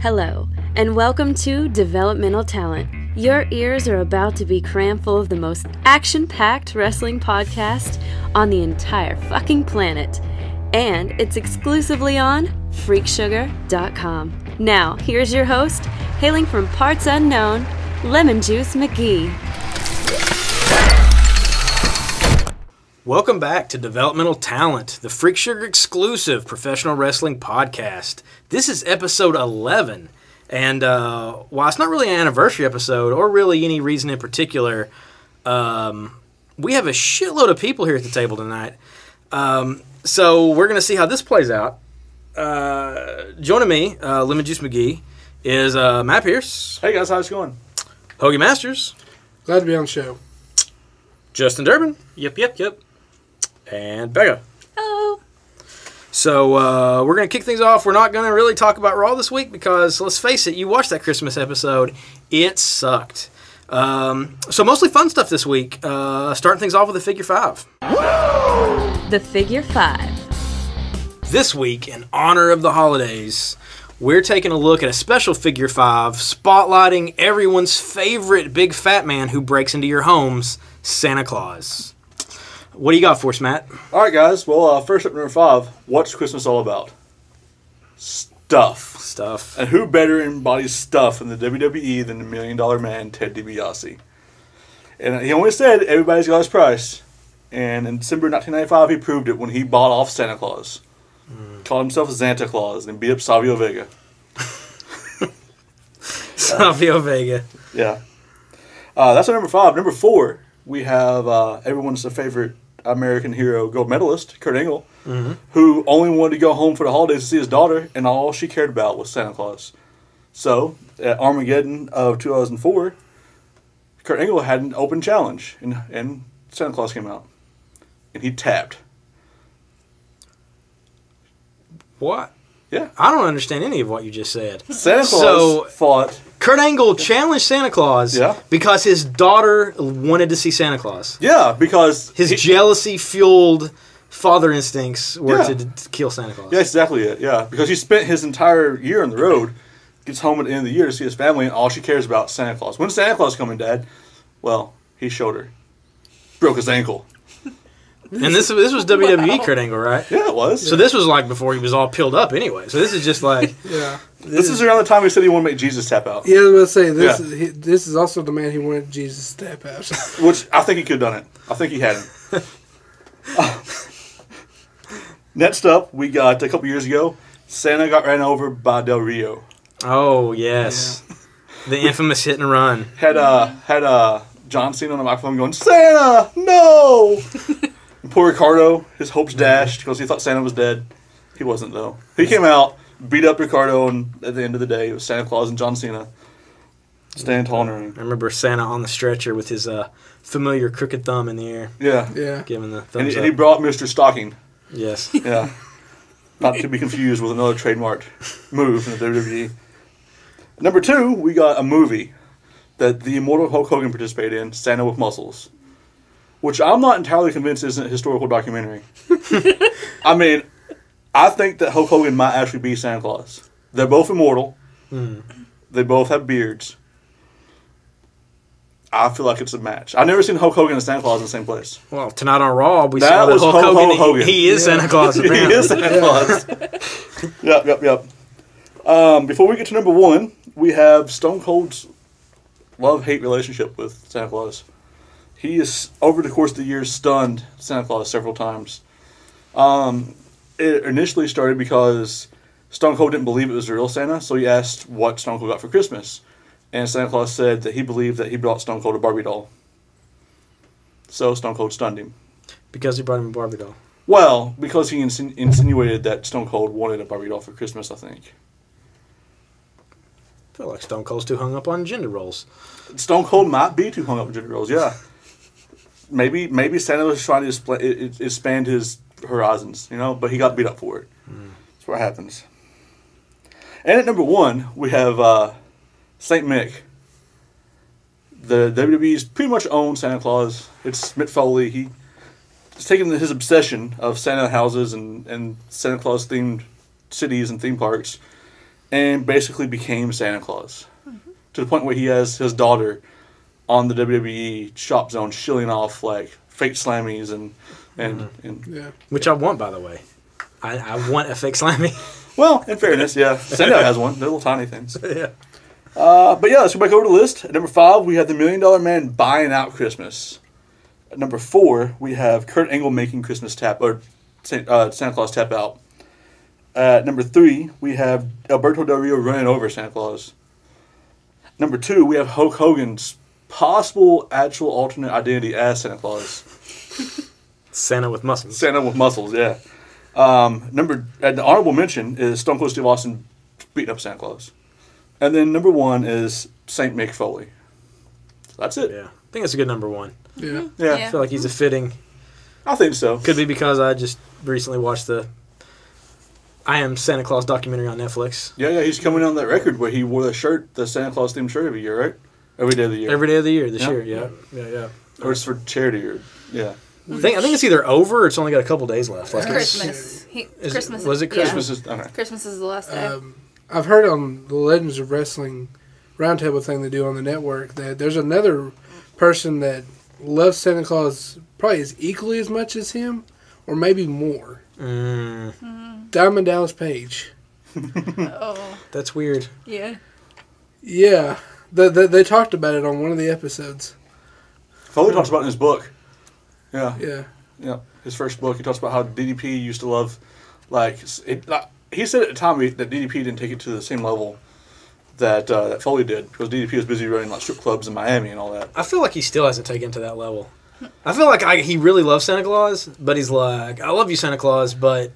Hello, and welcome to Developmental Talent. Your ears are about to be crammed full of the most action-packed wrestling podcast on the entire fucking planet. And it's exclusively on freaksugar.com. Now, here's your host, hailing from parts unknown, Lemon Juice McGee. Welcome back to Developmental Talent, the Freak Sugar exclusive professional wrestling podcast. This is episode 11, and while it's not really an anniversary episode or really any reason in particular, we have a shitload of people here at the table tonight. So we're going to see how this plays out. Joining me, Lemon Juice McGee, is Matt Pierce. Hey guys, how's it going? Hoagie Masters. Glad to be on the show. Justin Durbin. Yep. And Becca. Hello. So we're going to kick things off. We're not going to really talk about Raw this week because, let's face it, you watched that Christmas episode. It sucked. So mostly fun stuff this week. Starting things off with the Figure 5. The Figure 5. This week, in honor of the holidays, we're taking a look at a special Figure 5 spotlighting everyone's favorite big fat man who breaks into your homes, Santa Claus. What do you got for us, Matt? All right, guys. Well, first up, number 5. What's Christmas all about? Stuff. And who better embodies stuff in the WWE than the $1 Million Man, Ted DiBiase? And he always said everybody's got his price. And in December 1995, he proved it when he bought off Santa Claus. Called himself Santa Claus and beat up Savio Vega. Savio Vega. Yeah. That's our number 5. Number 4, we have everyone's favorite American hero gold medalist, Kurt Angle, who only wanted to go home for the holidays to see his daughter, and all she cared about was Santa Claus. So, at Armageddon of 2004, Kurt Angle had an open challenge, and Santa Claus came out. And he tapped. What? Yeah. I don't understand any of what you just said. Santa Claus fought. Kurt Angle challenged Santa Claus because his daughter wanted to see Santa Claus. Yeah, because his jealousy-fueled father instincts were to kill Santa Claus. Yeah, exactly it. Yeah, because he spent his entire year on the road, gets home at the end of the year to see his family, and all she cares about is Santa Claus. When's Santa Claus coming, Dad? Well, he showed her. Broke his ankle. And this was WWE Kurt Angle, right? Yeah, it was. So this was like before he was all peeled up anyway. So this is just like... Yeah. This is around the time he said he wanted to make Jesus tap out. Yeah, I was going to say, this is also the man he wanted Jesus to tap out. Which, I think he could have done it. I think he had him. Next up, we got, a couple years ago, Santa got ran over by Del Rio. Oh, yes. Yeah. The infamous hit and run. Had John Cena on the microphone going, Santa, no! And poor Ricardo, his hopes dashed because he thought Santa was dead. He wasn't, though. He came out, beat up Ricardo, and at the end of the day, it was Santa Claus and John Cena standing tall in the ring. I remember Santa on the stretcher with his familiar crooked thumb in the air. Yeah. Giving the thumbs up. And he brought Mr. Stocking. Yes. Yeah. Not to be confused with another trademarked move in the WWE. Number 2, we got a movie that the immortal Hulk Hogan participated in, Santa with Muscles, which I'm not entirely convinced isn't a historical documentary. I mean, I think that Hulk Hogan might actually be Santa Claus. They're both immortal. They both have beards. I feel like it's a match. I've never seen Hulk Hogan and Santa Claus in the same place. Well, tonight on Raw, we saw that Hulk Hogan. He is Santa Claus, apparently. He is Santa Claus. Yep. Before we get to number 1, we have Stone Cold's love-hate relationship with Santa Claus. He is, over the course of the years, stunned Santa Claus several times. It initially started because Stone Cold didn't believe it was the real Santa, so he asked what Stone Cold got for Christmas. And Santa Claus said that he believed that he brought Stone Cold a Barbie doll. So Stone Cold stunned him. Because he brought him a Barbie doll? Well, because he insinuated that Stone Cold wanted a Barbie doll for Christmas, I think. I feel like Stone Cold's too hung up on gender roles. Stone Cold might be too hung up on gender roles, yeah. Maybe Santa was trying to expand his horizons, but he got beat up for it. That's what happens. And at number 1, we have St. Mick. The WWE's pretty much own Santa Claus. It's Mick Foley. He's taken his obsession of Santa houses and Santa Claus-themed cities and theme parks and basically became Santa Claus. To the point where he has his daughter on the WWE shop zone shilling off like fake slammies and Yeah. Which I want, by the way. I want a fake slammy. Well, in fairness, yeah. Sandow has one. They're little tiny things. Yeah. But yeah, let's go back over the list. At number 5, we have the $1 Million Man buying out Christmas. At number 4, we have Kurt Angle making Christmas tap, or Santa Claus tap out. At number 3, we have Alberto Del Rio running over Santa Claus. Number 2, we have Hulk Hogan's possible actual alternate identity as Santa Claus. Santa with muscles. Santa with muscles, yeah. The honorable mention is Stone Cold Steve Austin beating up Santa Claus. And then number 1 is Saint Mick Foley. So that's it. Yeah. I think that's a good number 1. Yeah. Yeah. I feel like he's a fitting. I think so. Could be because I just recently watched the I Am Santa Claus documentary on Netflix. Yeah, he's coming on that record where he wore the Santa Claus themed shirt every year, right? Every day of the year. Every day of the year this year, yeah. Or it's for charity, or yeah. I think it's either over or it's only got a couple days left. Like Christmas. Christmas. Was it Christmas? Christmas is okay. Christmas is the last day. I've heard on the Legends of Wrestling roundtable thing they do on the network that there's another person that loves Santa Claus probably as equally as much as him, or maybe more. Diamond Dallas Page. Oh. That's weird. Yeah. Yeah. They talked about it on one of the episodes. Foley talks about it in his book. Yeah. Yeah. His first book, he talks about how DDP used to love, he said at the time that DDP didn't take it to the same level that Foley did, because DDP was busy running like strip clubs in Miami and all that. I feel like he still hasn't taken it to that level. I feel like he really loves Santa Claus, but he's like, I love you, Santa Claus, but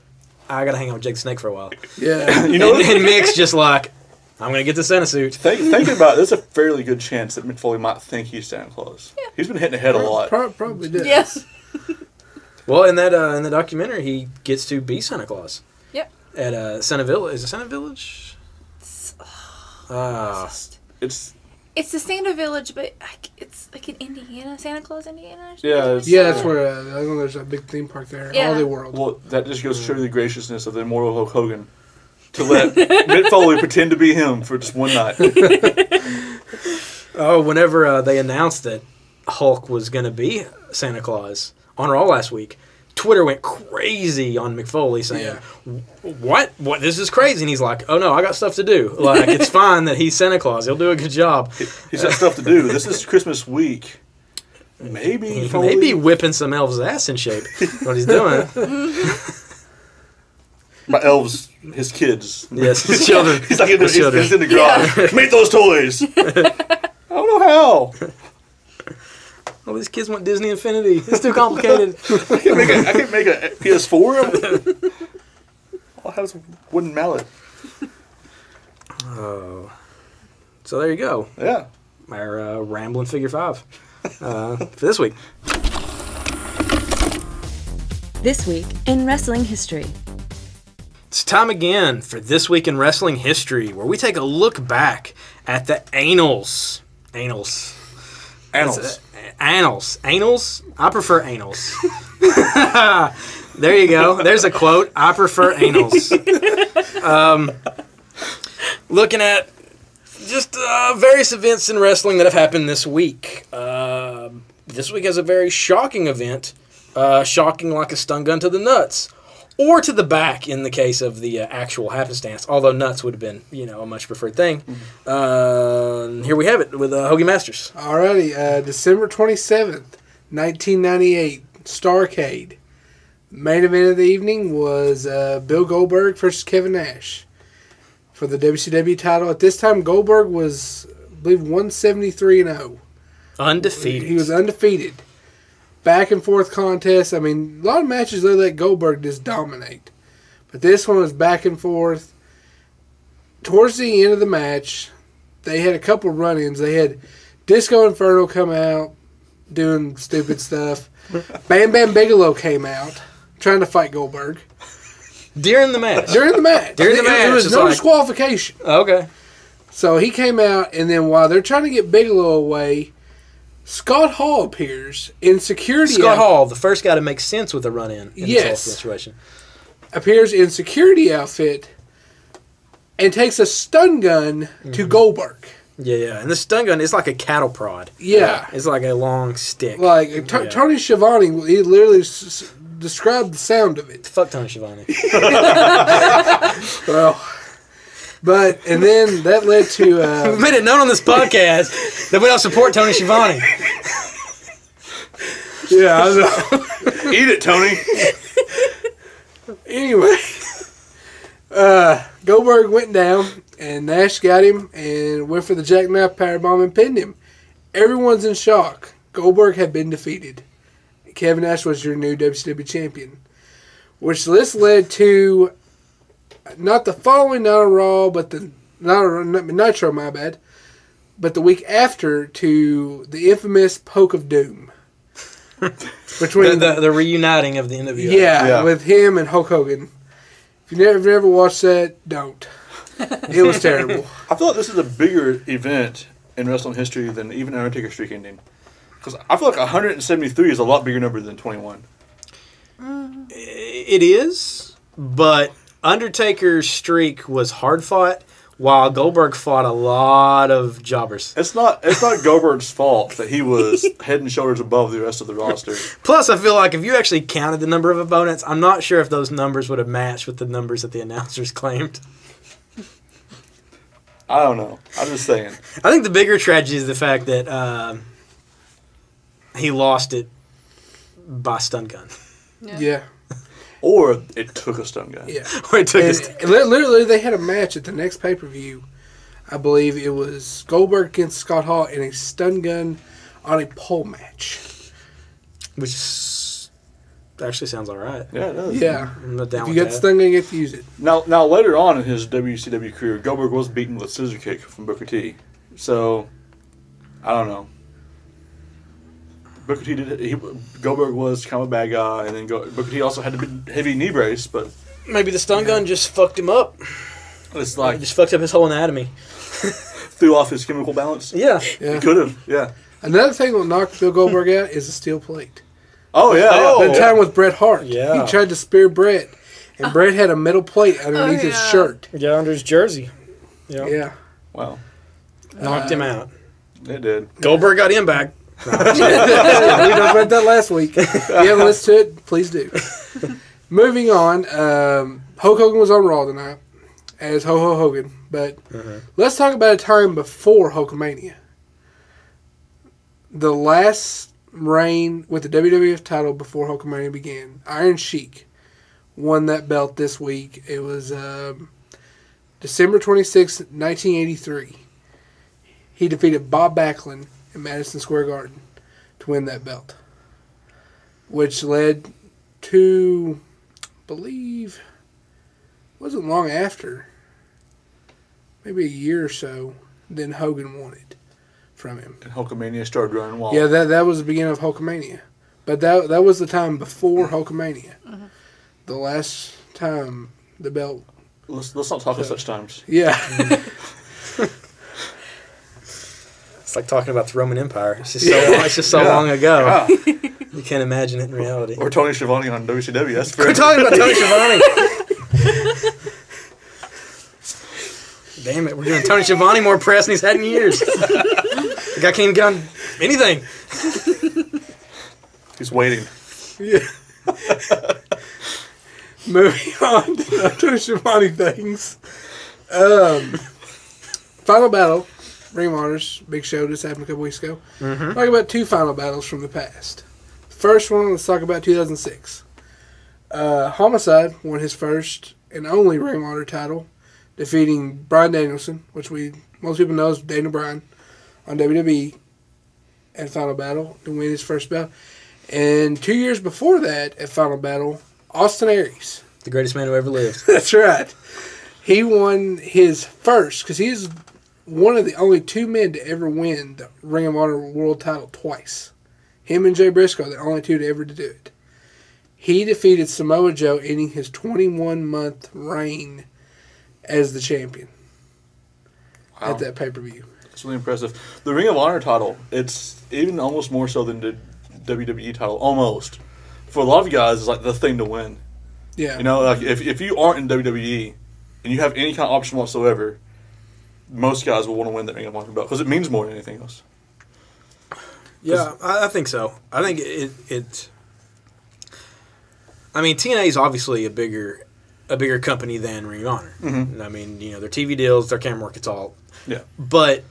I gotta hang out with Jake the Snake for a while. Yeah. You know, and Mick's just like, I'm gonna get the Santa suit. Thinking about it, there's a fairly good chance that Mick Foley might think he's Santa Claus. Yeah. He's been hitting the head a lot. Probably did. Yes. Well, in the documentary, he gets to be Santa Claus. Yep. At Santa Village. Is it Santa Village? It's the Santa Village, but it's like in Indiana, Santa Claus, Indiana. Yeah. That's where I know there's a big theme park there. Yeah. Holiday World. Well, that just goes to show the graciousness of the immortal Hulk Hogan to let Mick Foley pretend to be him for just one night. Oh, whenever they announced that Hulk was going to be Santa Claus on Raw last week, Twitter went crazy on McFoley saying, What? This is crazy. And he's like, oh, no, I got stuff to do. Like, it's fine that he's Santa Claus. He'll do a good job. He's got stuff to do. This is Christmas week. Maybe whipping some elves' ass in shape. What he's doing. My elves, his kids. Yes, his children. He's like he's in the garage. Make those toys. I don't know how. Well, these kids want Disney Infinity. It's too complicated. I can't make a PS4. I'll have some wooden mallet. Oh. So there you go. Yeah. Our rambling figure 5 for this week. This week in wrestling history. It's time again for This Week in Wrestling History, where we take a look back at the annals. Annals. I prefer annals. There you go. There's a quote. I prefer annals. Looking at just various events in wrestling that have happened this week. This week has a very shocking event. Shocking like a stun gun to the nuts. Or to the back in the case of the actual happenstance. Although nuts would have been, a much preferred thing. Here we have it with Hoagie Masters. Alrighty, December 27th, 1998, Starrcade. Main event of the evening was Bill Goldberg versus Kevin Nash for the WCW title. At this time, Goldberg was, I believe, 173-0. Undefeated. He was undefeated. Back and forth contest. I mean, a lot of matches they let Goldberg just dominate. But this one was back and forth. Towards the end of the match, they had a couple run-ins. They had Disco Inferno come out doing stupid stuff. Bam Bam Bigelow came out trying to fight Goldberg. During the match? During the match. There was no disqualification. Okay. So he came out, and then while they're trying to get Bigelow away, Scott Hall appears in security. Scott Hall, the first guy to make sense with a run-in in this whole situation. Appears in security outfit and takes a stun gun to Goldberg. Yeah. And the stun gun is like a cattle prod. Yeah. It's like a long stick. Like, Tony Schiavone, he literally described the sound of it. Fuck Tony Schiavone. Well, and then that led to... We've made it known on this podcast that we don't support Tony Schiavone. Yeah, I know. Eat it, Tony. Anyway, Goldberg went down, and Nash got him and went for the jackknife powerbomb and pinned him. Everyone's in shock. Goldberg had been defeated. Kevin Nash was your new WCW champion. Which this led to not the following night on Raw, but the Nitro, my bad, but the week after to the infamous Poke of Doom. Between the reuniting of the NWO. Yeah, with him and Hulk Hogan. If you've never watched that, don't. It was terrible. I feel like this is a bigger event in wrestling history than even Undertaker streak ending. Because I feel like 173 is a lot bigger number than 21. It is, but Undertaker's streak was hard fought, while Goldberg fought a lot of jobbers. It's not Goldberg's fault that he was head and shoulders above the rest of the roster. Plus, I feel like if you actually counted the number of opponents, I'm not sure if those numbers would have matched with the numbers that the announcers claimed. I don't know. I'm just saying. I think the bigger tragedy is the fact that he lost it by stun gun. Yeah. Or it took a stun gun. Yeah. Or it took literally, they had a match at the next pay-per-view. I believe it was Goldberg against Scott Hall in a stun gun on a pole match. Which actually sounds all right. Yeah, it does. Yeah. I'm not down If with you got the stun gun, you get to use it. Now later on in his WCW career, Goldberg was beaten with scissor kick from Booker T. So, I don't know. Booker T Goldberg was kind of a bad guy, and then Booker T also had a heavy knee brace, but Maybe the stun gun just fucked him up. it's like It just fucked up his whole anatomy. threw off his chemical balance. Yeah. He could have, yeah. Another thing that knocked Bill Goldberg out is a steel plate. Oh yeah, Oh. That time with Bret Hart. Yeah. He tried to spear Bret, and Bret had a metal plate underneath his shirt. Yeah, under his jersey. Yeah. Wow, Knocked him out. it did. Goldberg got him back. We talked about that last week. If you haven't listened to it, please do. Moving on, Hulk Hogan was on Raw tonight as Ho-Ho Hogan. But let's talk about a time before Hulkamania. The last reign with the WWF title before Hulkamania began, Iron Sheik won that belt this week. It was December 26, 1983. He defeated Bob Backlund in Madison Square Garden to win that belt, which led to, I believe, wasn't long after, maybe a year or so, then Hogan won it from him. And Hulkamania started running wild. Yeah, that was the beginning of Hulkamania. But that was the time before Hulkamania. The last time the belt... Let's not talk of such times. Yeah. It's like talking about the Roman Empire. It's just so long ago. Yeah. You can't imagine it in reality. Or Tony Schiavone on WCW. That's We're fair. talking about Tony Schiavone. Damn it, we're doing Tony Schiavone more press than he's had in years. The guy can't even get on anything. He's waiting. Yeah. Moving on to Tony Schiavone things. Final Battle, Ring of Honor's big show just happened a couple weeks ago. Talk about two final battles from the past. First one, let's talk about 2006. Homicide won his first and only Ring of Honor title, defeating Bryan Danielson, which most people know as Daniel Bryan, on WWE at Final Battle to win his first belt. And 2 years before that, at Final Battle, Austin Aries. The greatest man who ever lived. That's right. He won his first, because he's one of the only two men to ever win the Ring of Honor World title twice. Him and Jay Briscoe, the only two to ever do it. He defeated Samoa Joe, ending his 21-month reign as the champion at that pay-per-view. It's really impressive. The Ring of Honor title, it's even almost more so than the WWE title, almost. For a lot of guys, it's like the thing to win. Yeah. You know, like if you aren't in WWE, and you have any kind of option whatsoever, most guys will want to win that Ring of Honor belt because it means more than anything else. Yeah, I think so. I think it I mean, TNA is obviously a bigger company than Ring of Honor. Mm-hmm. I mean, you know, their TV deals, their camera work, it's all. Yeah. But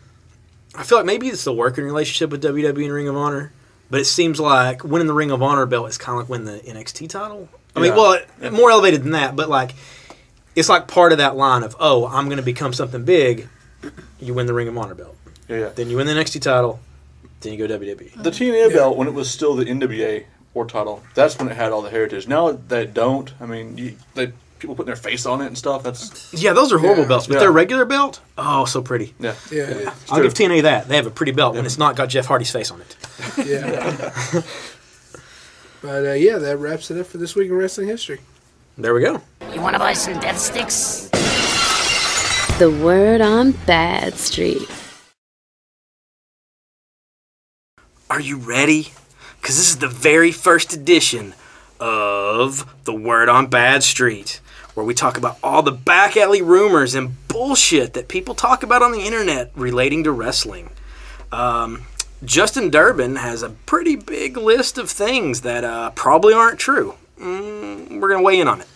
I feel like maybe it's the working relationship with WWE and Ring of Honor. But it seems like winning the Ring of Honor belt is kind of like winning the NXT title. I mean, well, more elevated than that, but like it's like part of that line of, oh, I'm going to become something big. You win the Ring of Honor belt. Yeah. Then you win the NXT title. Then you go WWE. The TNA belt, when it was still the NWA World title, that's when it had all the heritage. Now they don't. I mean, people putting their face on it and stuff. That's those are horrible belts, but Yeah. their regular belt, oh, so pretty. yeah. Yeah. I'll give TNA that. They have a pretty belt when it's not got Jeff Hardy's face on it. Yeah. But yeah, that wraps it up for this week in wrestling history. There we go. You want to buy some death sticks? The word on Badstreet. Are you ready? Because this is the very first edition of The Word on Badstreet, where we talk about all the back alley rumors and bullshit that people talk about on the internet relating to wrestling. Justin Durbin has a pretty big list of things that probably aren't true. We're going to weigh in on it.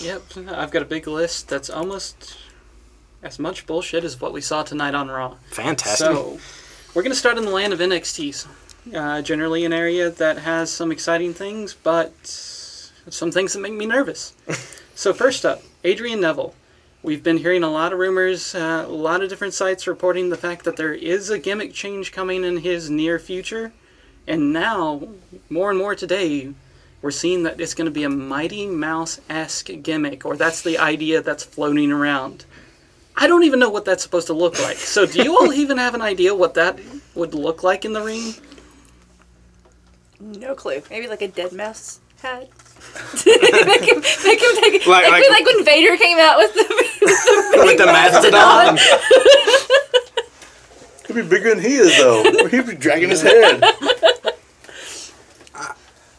Yep, I've got a big list that's almost as much bullshit as what we saw tonight on Raw. Fantastic. So, we're going to start in the land of NXT. Generally an area that has some exciting things, but some things that make me nervous. So first up, Adrian Neville. We've been hearing a lot of rumors, a lot of different sites reporting the fact that there is a gimmick change coming in his near future. And now, more and more today, we're seeing that it's going to be a Mighty Mouse-esque gimmick, or that's the idea that's floating around. I don't even know what that's supposed to look like. So do you all even have an idea what that would look like in the ring? No clue. Maybe like a dead mouse hat. make him take it. Like when Vader came out with the mastodon. He'd be bigger than he is, though. He'd be dragging his head.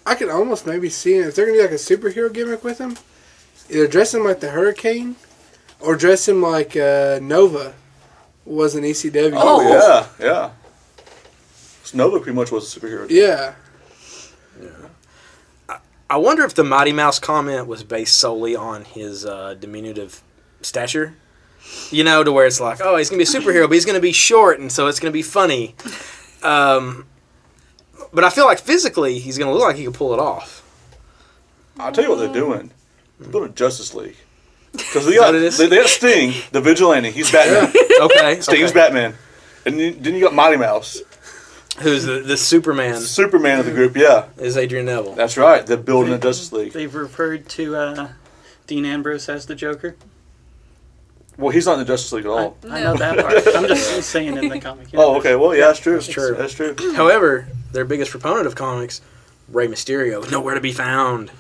I could almost maybe see him, if they're going to be like a superhero gimmick with him, either dress him like the Hurricane or dress him like Nova was in ECW. Oh, yeah. So Nova pretty much was a superhero. Yeah. I wonder if the Mighty Mouse comment was based solely on his diminutive stature. You know, to where it's like, oh, he's going to be a superhero, but he's going to be short, and so it's going to be funny. But I feel like physically, he's going to look like he can pull it off. I'll tell you what they're doing. They're building Justice League. Because they got Sting, the vigilante. He's Batman. Okay. Sting's Batman. And then you got Mighty Mouse. Who's the Superman? Superman of the group, yeah. Is Adrian Neville. That's right. They're building a Justice League. They've referred to Dean Ambrose as the Joker. Well, he's not in the Justice League at all. I know that part. I'm just saying in the comic. Yeah. Oh, okay. Well, yeah, that's true. That's true. That's true. However, their biggest proponent of comics, Rey Mysterio, nowhere to be found.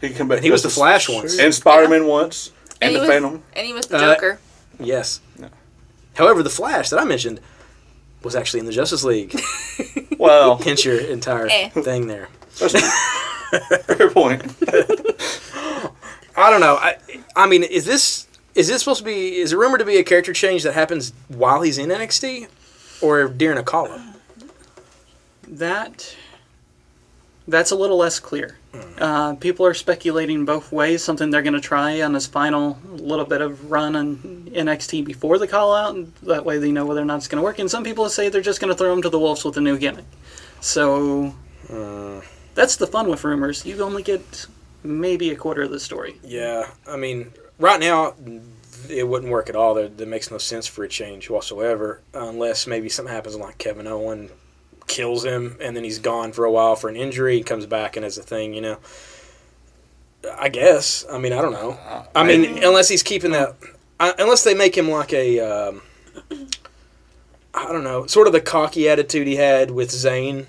He can come back. And he was the Flash once. And Spider-Man once. And the Phantom. And he was the Joker. Yes. No. However, the Flash that I mentioned was actually in the Justice League. Well, Hence your entire thing there. Fair point. I don't know. I mean, is this supposed to be? Is it rumored to be a character change that happens while he's in NXT, or during a call-up? That's a little less clear. People are speculating both ways. Something they're going to try on his final little bit of run on NXT before the call-out, and that way they know whether or not it's going to work. And some people say they're just going to throw him to the wolves with a new gimmick. So that's the fun with rumors. You only get maybe a quarter of the story. Yeah, I mean, right now it wouldn't work at all. There makes no sense for a change whatsoever, unless maybe something happens like Kevin Owens kills him, and then he's gone for a while for an injury, and comes back and has a thing, you know. I guess. I mean, I don't know. I mean, unless he's keeping that... unless they make him like a... I don't know, sort of the cocky attitude he had with Zayn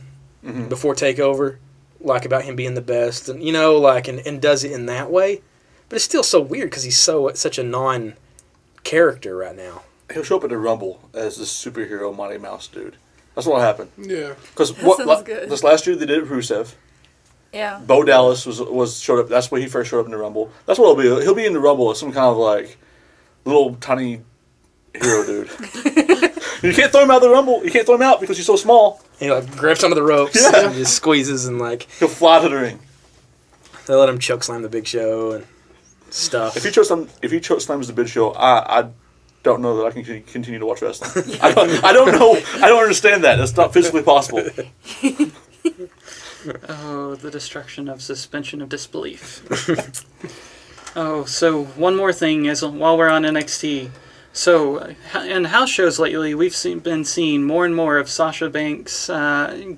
before TakeOver, like about him being the best, and you know, like, and does it in that way. But it's still so weird because he's such a non-character right now. He'll show up at the Rumble as the superhero Mighty Mouse dude. That's what'll happen. Yeah. Because this last year they did it with Rusev. Yeah. Bo Dallas showed up. That's where he first showed up in the Rumble. That's what it'll be. He'll be in the Rumble as some kind of like little tiny hero dude. You can't throw him out of the Rumble. You can't throw him out because he's so small. He like grips onto the ropes and just squeezes and like he'll fly to the ring. They let him choke slam the Big Show and stuff. If he choke slams the Big Show, I don't know that I can continue to watch wrestling. I don't know. I don't understand that. It's not physically possible. Oh, the destruction of suspension of disbelief. Oh, so one more thing while we're on NXT. So, in house shows lately, we've been seeing more and more of Sasha Banks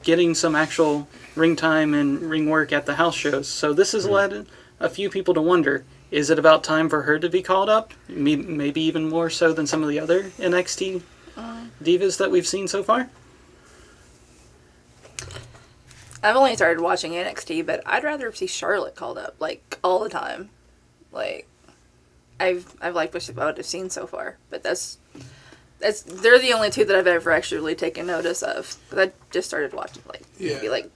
getting some actual ring time and ring work at the house shows. So this has led a few people to wonder, is it about time for her to be called up? Maybe even more so than some of the other NXT divas that we've seen so far? I've only started watching NXT, but I'd rather see Charlotte called up, like, all the time. Like, I've liked what I've seen so far, but they're the only two that I've ever actually really taken notice of. Because I just started watching, like, maybe, like...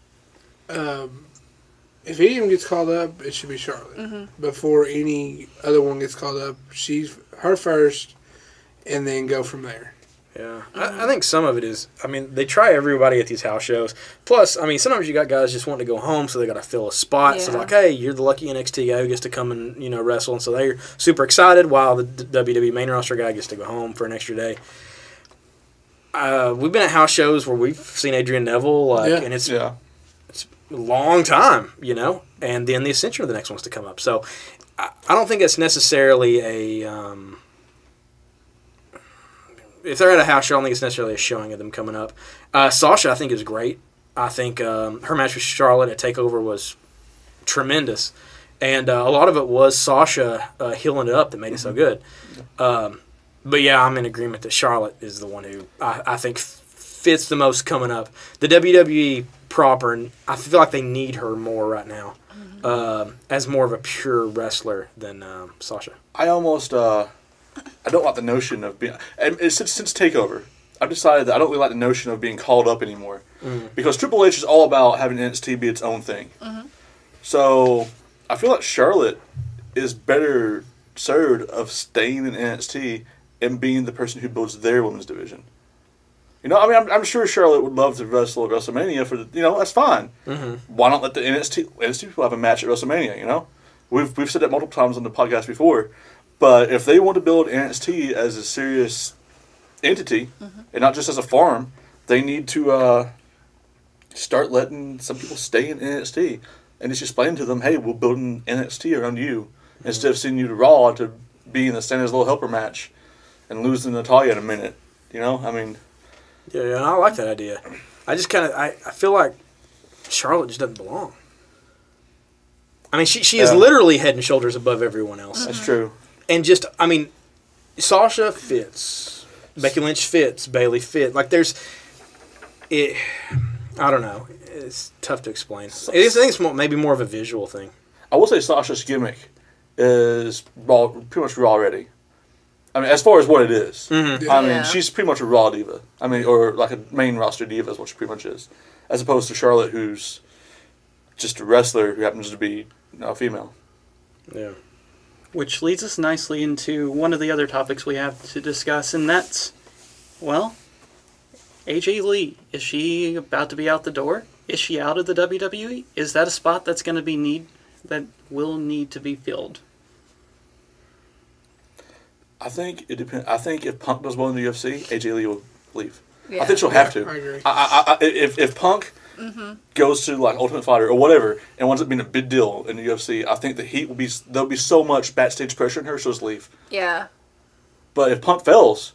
if any of them gets called up, it should be Charlotte. Mm-hmm. Before any other one gets called up, she's her first, and then go from there. Yeah, I think some of it is, I mean, they try everybody at these house shows. Plus, I mean, sometimes you got guys just wanting to go home, so they got to fill a spot. Yeah. So, like, hey, you're the lucky NXT guy who gets to come and, wrestle. And so they're super excited while the WWE main roster guy gets to go home for an extra day. We've been at house shows where we've seen Adrian Neville, and it's a long time, and then the Ascension are the next ones to come up. So, I don't think it's necessarily a... if they're at a house show, I don't think it's necessarily a showing of them coming up. Sasha, I think, is great. I think her match with Charlotte at TakeOver was tremendous. And a lot of it was Sasha healing it up that made it so good. But, yeah, I'm in agreement that Charlotte is the one who I think fits the most coming up. The WWE proper, and I feel like they need her more right now as more of a pure wrestler than Sasha. I almost... I don't like the notion of being... And since TakeOver, I've decided that I don't really like the notion of being called up anymore. Because Triple H is all about having NXT be its own thing. So, I feel like Charlotte is better served of staying in NXT and being the person who builds their women's division. I mean, I'm sure Charlotte would love to wrestle at WrestleMania for that's fine. Why not let the NXT people have a match at WrestleMania, We've said that multiple times on the podcast before. But if they want to build NXT as a serious entity, and not just as a farm, they need to start letting some people stay in NXT. And just explain to them, hey, we'll build an NXT around you. Instead of sending you to Raw to be in the Santa's Little Helper match and lose to Natalya in a minute. I mean... Yeah, I like that idea. I just kind of... I feel like Charlotte just doesn't belong. I mean, she is literally head and shoulders above everyone else. That's true. And just, I mean, Sasha fits. Becky Lynch fits. Bayley fits. Like, I don't know. It's tough to explain. I think it's maybe more of a visual thing. I will say Sasha's gimmick is pretty much Raw ready. I mean, as far as what it is. I mean, she's pretty much a Raw diva. I mean, or like a main roster diva is what she pretty much is. As opposed to Charlotte, who's just a wrestler who happens to be a female. Yeah. Which leads us nicely into one of the other topics we have to discuss, and that's, well, AJ Lee. Is she about to be out the door? Is she out of the WWE? Is that a spot that's going to that will need to be filled? I think it depends. I think if Punk does well in the UFC, AJ Lee will leave. Yeah. I think she'll have to. I agree. If Punk goes to like Ultimate Fighter or whatever and winds up being a big deal in the UFC, I think the heat will be there'll be so much backstage pressure on her, she'll just leave. Yeah. But if Punk fails,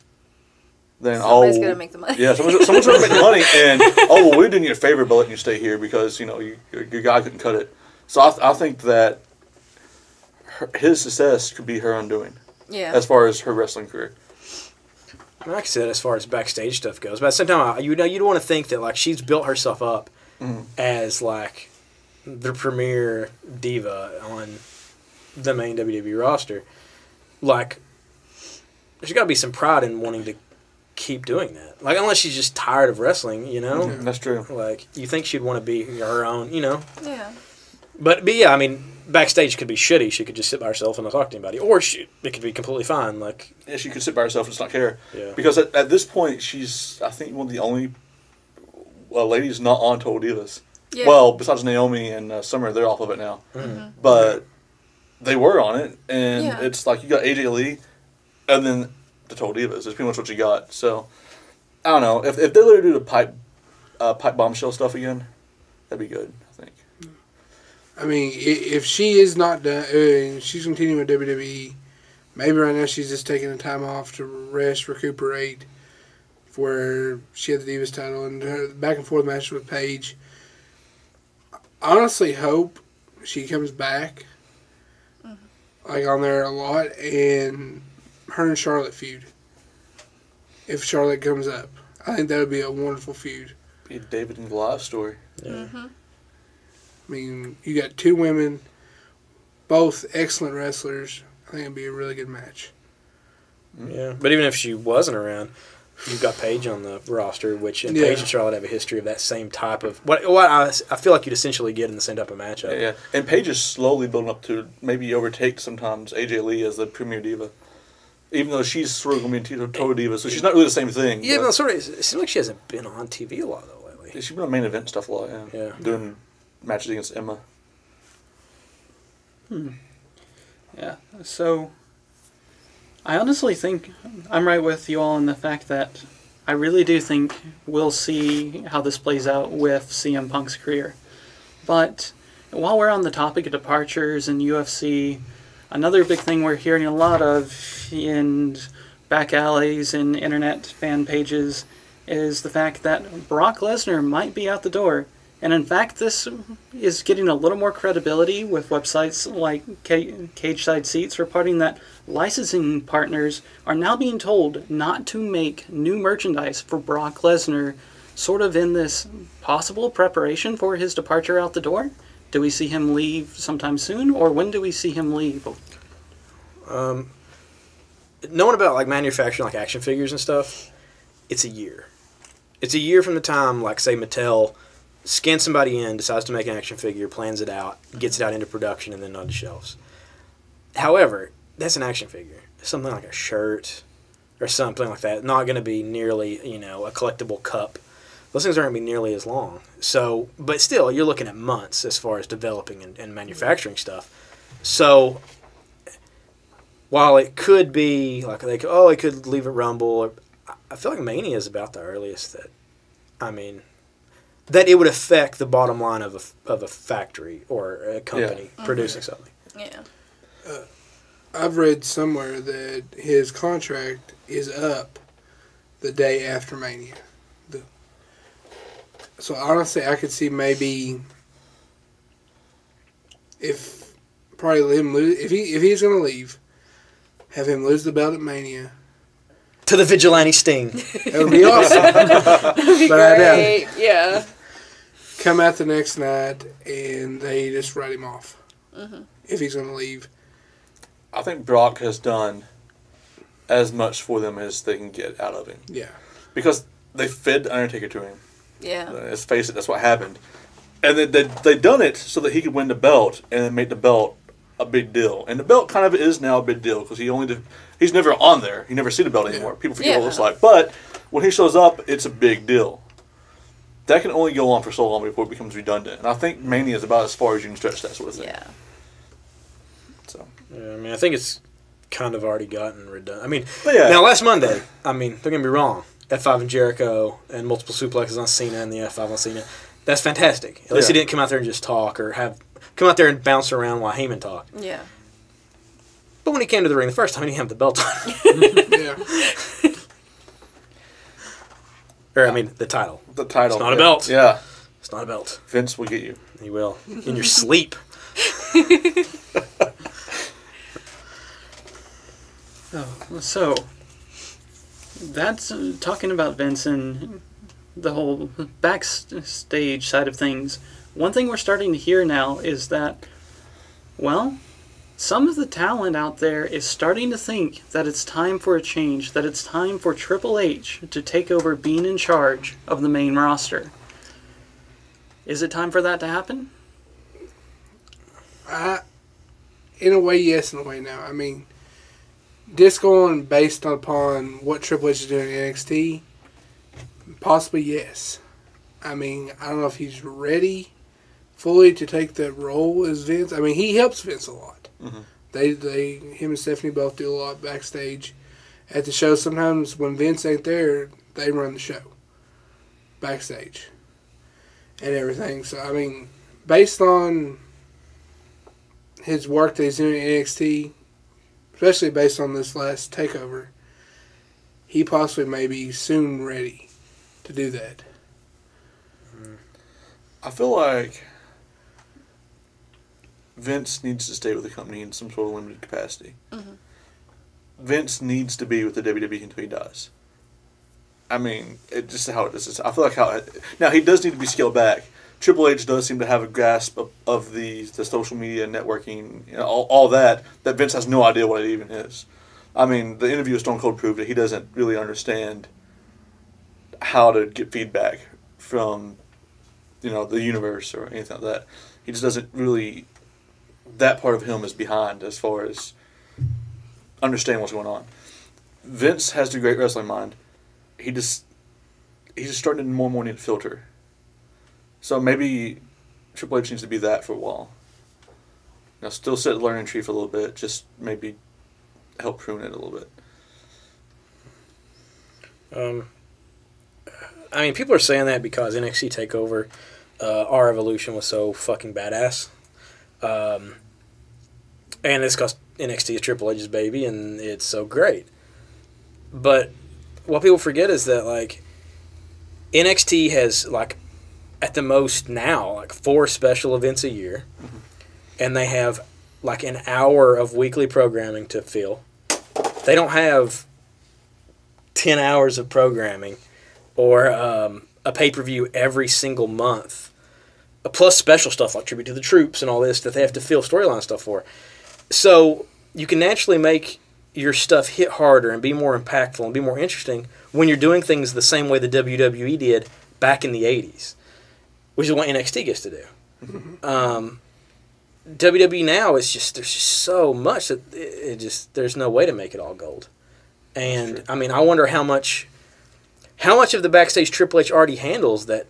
then somebody's gonna make the money. Yeah, someone's gonna make the money, and we're doing you a favor by letting you stay here because your guy couldn't cut it. So I think that his success could be her undoing. Yeah. As far as her wrestling career. Like I said, as far as backstage stuff goes, but at the same time, you don't want to think that like she's built herself up as like the premier diva on the main WWE roster. Like, there's got to be some pride in wanting to keep doing that. Like, unless she's just tired of wrestling, That's true. Like, you think she'd want to be her own, Yeah. But yeah, I mean, backstage could be shitty. She could just sit by herself and not talk to anybody. Or it could be completely fine. Like, yeah, she could sit by herself and just not care. Yeah. Because at this point, she's, I think, one of the only ladies not on Total Divas. Yeah. Well, besides Naomi and Summer, they're off of it now. Mm-hmm. But they were on it, and Yeah. it's like you got AJ Lee, and then the Total Divas. That's pretty much what you got. So, I don't know. If they let her do the pipe bombshell stuff again, that'd be good, I think. I mean, if she is not done, she's continuing with WWE. Maybe right now she's just taking the time off to rest, recuperate. Where she had the Divas title and her back and forth match with Paige. I honestly hope she comes back, like on there a lot, and her and Charlotte feud. If Charlotte comes up, I think that would be a wonderful feud. Be a David and Goliath story. yeah. Mm-hmm. I mean, you got two women, both excellent wrestlers. I think it'd be a really good match. Yeah. But even if she wasn't around, you've got Paige on the roster, which and Yeah. Paige and Charlotte have a history of that same type of what I feel like you'd essentially get in the same type of matchup. Yeah. And Paige is slowly building up to maybe overtake sometimes AJ Lee as the premier diva. Even though she's sort of going to be a total diva, so she's not really the same thing. Yeah, but sort of. It seems like she hasn't been on TV a lot though lately. She's been on main event stuff a lot, Yeah. Doing matches against Emma. Yeah, so I honestly think I'm right with you all in the fact that I really do think we'll see how this plays out with CM Punk's career. But while we're on the topic of departures and UFC, another big thing we're hearing a lot of in back alleys and internet fan pages is the fact that Brock Lesnar might be out the door. And in fact, this is getting a little more credibility with websites like Cage Side Seats reporting that licensing partners are now being told not to make new merchandise for Brock Lesnar, sort of in this possible preparation for his departure out the door. Do we see him leave sometime soon, or when do we see him leave? Knowing about like manufacturing like action figures and stuff, it's a year. It's a year from the time, like say Mattel scans somebody in, decides to make an action figure, plans it out, gets it out into production, and then on the shelves. However, that's an action figure. Something like a shirt or something like that, not going to be nearly, a collectible cup. Those things aren't going to be nearly as long. So, but still, you're looking at months as far as developing and manufacturing stuff. So, while it could be like it could leave at Rumble. I feel like Mania is about the earliest that it would affect the bottom line of a factory or a company producing something. Yeah. I've read somewhere that his contract is up the day after Mania. So honestly, I could see maybe if he's going to leave, have him lose the belt at Mania. To the Vigilante Sting. That would be awesome. That'd be great. Yeah. Come out the next night and they just write him off. Mm-hmm. If he's going to leave. I think Brock has done as much for them as they can get out of him. Yeah. Because they fed the Undertaker to him. Yeah. Let's face it, that's what happened. And they done it so that he could win the belt and then make the belt a big deal. And the belt kind of is now a big deal because he's never on there. You never see the belt anymore. People forget what it looks like. But when he shows up, it's a big deal. That can only go on for so long before it becomes redundant. And I think Mania is about as far as you can stretch that sort of thing. Yeah. So. Yeah, I think it's kind of already gotten redundant. Yeah. Now last Monday, don't get me wrong, F5 and Jericho and multiple suplexes on Cena and the F5 on Cena. That's fantastic. At least he didn't come out there and just talk or come out there and bounce around while Heyman talked. Yeah. But when he came to the ring the first time, he didn't have the belt on. Yeah. Or, the title. The title. It's not a belt. Yeah. It's not a belt. Vince will get you. He will. In your sleep. So, that's talking about Vince and the whole backstage side of things. One thing we're starting to hear now is that, some of the talent out there is starting to think that it's time for a change, that it's time for Triple H to take over being in charge of the main roster. Is it time for that to happen? I in a way, yes, in a way, no. I mean, this going based upon what Triple H is doing in NXT, possibly yes. I mean, I don't know if he's ready fully to take that role as Vince. I mean, he helps Vince a lot. Mm-hmm. Him and Stephanie both do a lot backstage at the show. Sometimes when Vince ain't there, they run the show backstage and everything. So, I mean, based on his work that he's doing in NXT, especially based on this last takeover, he possibly may be soon ready to do that. I feel like Vince needs to stay with the company in some sort of limited capacity. Mm-hmm. Vince needs to be with the WWE until he dies. I mean, it's just how it is. I feel like now he does need to be scaled back. Triple H does seem to have a grasp of the social media networking, all that Vince has no idea what it even is. I mean, the interview with Stone Cold proved that he doesn't really understand how to get feedback from, the universe or anything like that. He just doesn't really. That part of him is behind as far as understanding what's going on. Vince has the great wrestling mind. He's just starting to more and more need to filter. So maybe Triple H needs to be that for a while. Now, still sit the learning tree for a little bit. Just maybe help prune it a little bit. I mean, people are saying that because NXT TakeOver, our Evolution was so fucking badass. And it's because NXT is Triple H's baby, and it's so great. But what people forget is that, like, NXT has, like, at the most now, like, 4 special events a year. Mm-hmm. And they have, like, an hour of weekly programming to fill. They don't have 10 hours of programming or a pay-per-view every single month. Plus special stuff like Tribute to the Troops and all this that they have to fill storyline stuff for. So you can naturally make your stuff hit harder and be more impactful and be more interesting when you're doing things the same way the WWE did back in the 80s, which is what NXT gets to do. Mm-hmm. WWE now is there's just so much that there's no way to make it all gold. And I mean, I wonder how much of the backstage Triple H already handles that.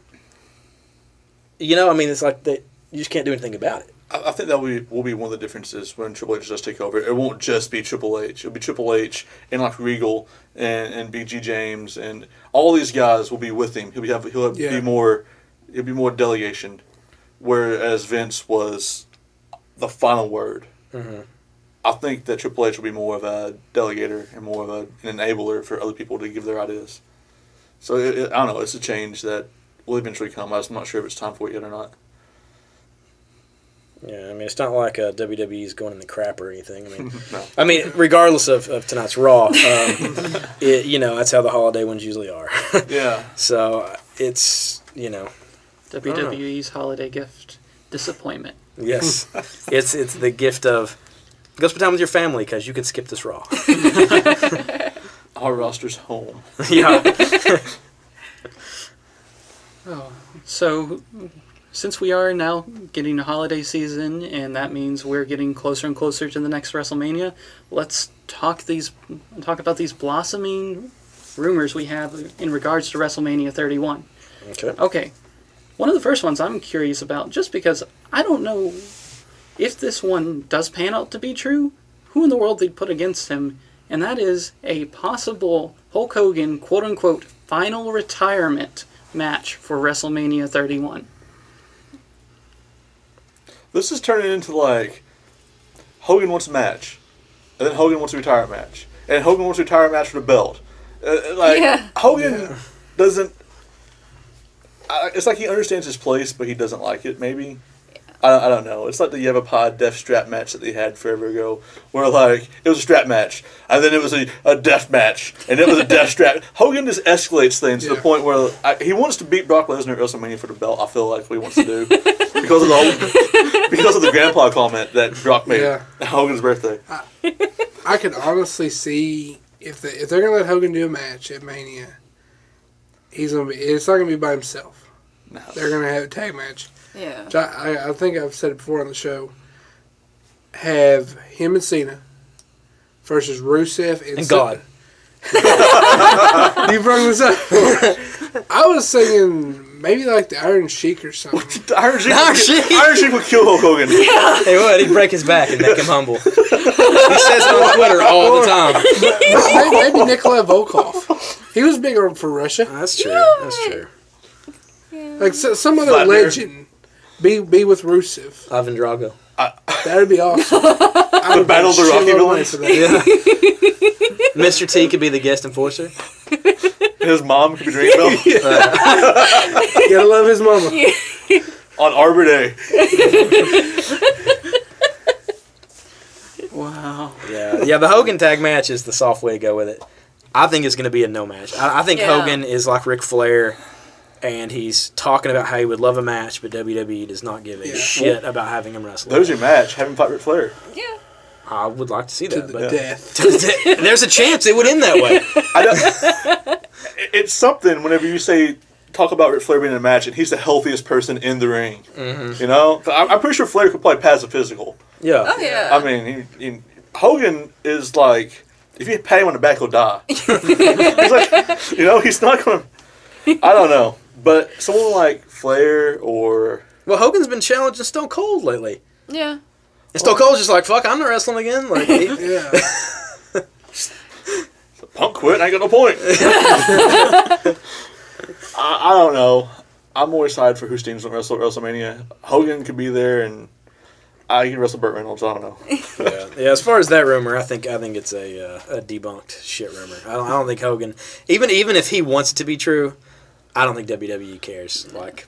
I mean, it's like that you just can't do anything about it. I think that will be one of the differences when Triple H does take over. It won't just be Triple H. It'll be Triple H and like Regal and BG James and all these guys will be with him. He'll be more delegation, whereas Vince was the final word. Mm-hmm. I think that Triple H will be more of a delegator and more of an enabler for other people to give their ideas. So I don't know. It's a change that will eventually come. I'm not sure if it's time for it yet or not. Yeah, I mean, it's not like WWE's going in the crap or anything. I mean, no. I mean, regardless of tonight's Raw, that's how the holiday ones usually are. Yeah. So it's, WWE's holiday gift, disappointment. Yes. it's the gift of, go spend time with your family because you can skip this Raw. Our roster's home. Yeah. Oh, so since we are now getting a holiday season, and that means we're getting closer and closer to the next WrestleMania, let's talk about these blossoming rumors we have in regards to WrestleMania 31. Okay. One of the first ones I'm curious about, just because I don't know if this one does pan out to be true, who in the world they'd put against him, and that is a possible Hulk Hogan, quote-unquote, final retirement match for WrestleMania 31. This is turning into like Hogan wants a match, and then Hogan wants a retirement match, and Hogan wants a retirement match for the belt. Hogan doesn't. It's like he understands his place, but he doesn't like it. Maybe. I don't know. It's like the Yavapod death strap match that they had forever ago, where like it was a strap match, and then it was a death match, and it was a death strap. Hogan just escalates things to the point where he wants to beat Brock Lesnar at WrestleMania for the belt. I feel like what he wants to do because of the grandpa comment that Brock made at Hogan's birthday. I could honestly see if they're gonna let Hogan do a match at Mania, it's not gonna be by himself. No. They're gonna have a tag match. Yeah. I think I've said it before on the show. have him and Cena versus Rusev And God. You brought this up. I was thinking maybe like the Iron Sheik or something. The Iron Sheik would kill Hulk Hogan. Yeah. He would. He'd break his back and make him humble. He says it on Twitter all the time. Maybe Nikolai Volkov. He was bigger for Russia. That's true. That's true. Like some other Vladimir. legend. Be with Rusev. Ivan Drago. That'd be awesome. The Battle of the Rocky Villains. Yeah. Mr. T could be the guest enforcer. His mom could be Dream Bell. Gotta love his mama. On Arbor Day. Wow. Yeah. The Hogan tag match is the soft way to go with it. I think it's going to be a no match. I think Hogan is like Ric Flair, and he's talking about how he would love a match, but WWE does not give a shit about having him wrestle. There's your match. Have him fight Ric Flair. Yeah. I would like to see To that. the But death. there's a chance it would end that way. It's something whenever you say, talk about Ric Flair being in a match, and he's the healthiest person in the ring. Mm-hmm. You know? I'm pretty sure Flair could probably pass the physical. Yeah. Oh, yeah. I mean, Hogan is like, if you pat him on the back, he'll die. He's like, he's not going to, I don't know. But someone like Flair or... Well, Hogan's been challenging Stone Cold lately. Yeah. And Stone Cold's just like, fuck, I'm not wrestling again. Like, Yeah. Punk quit, I ain't got no point. I don't know. I'm more excited for who Sting's going to wrestle at WrestleMania. Hogan could be there, and I can wrestle Burt Reynolds. I don't know. yeah. As far as that rumor, I think it's a debunked shit rumor. I don't think Hogan, even if he wants it to be true, I don't think WWE cares. Like,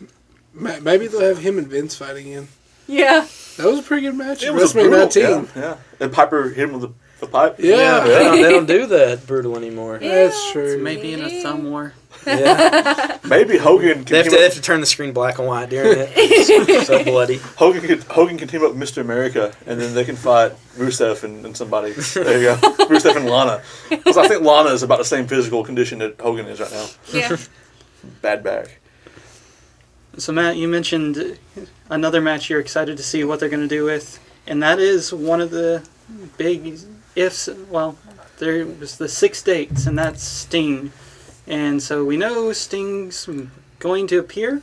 Maybe they'll have him and Vince fight again. Yeah. That was a pretty good match. It was WrestleMania 19. Yeah. And Piper hit him with the pipe. Yeah. They don't do that brutal anymore. That's true. Maybe in a thumb war. Yeah. Maybe Hogan can They have to turn the screen black and white during it. So bloody. Hogan can team up with Mr. America, and then they can fight Rusev and somebody. There you go. Rusev and Lana. Because I think Lana is about the same physical condition that Hogan is right now. Yeah. Bad back. So Matt, you mentioned another match you're excited to see what they're going to do with, and that is one of the big ifs. Well, there was the 6 dates, and that's Sting. And so we know Sting's going to appear,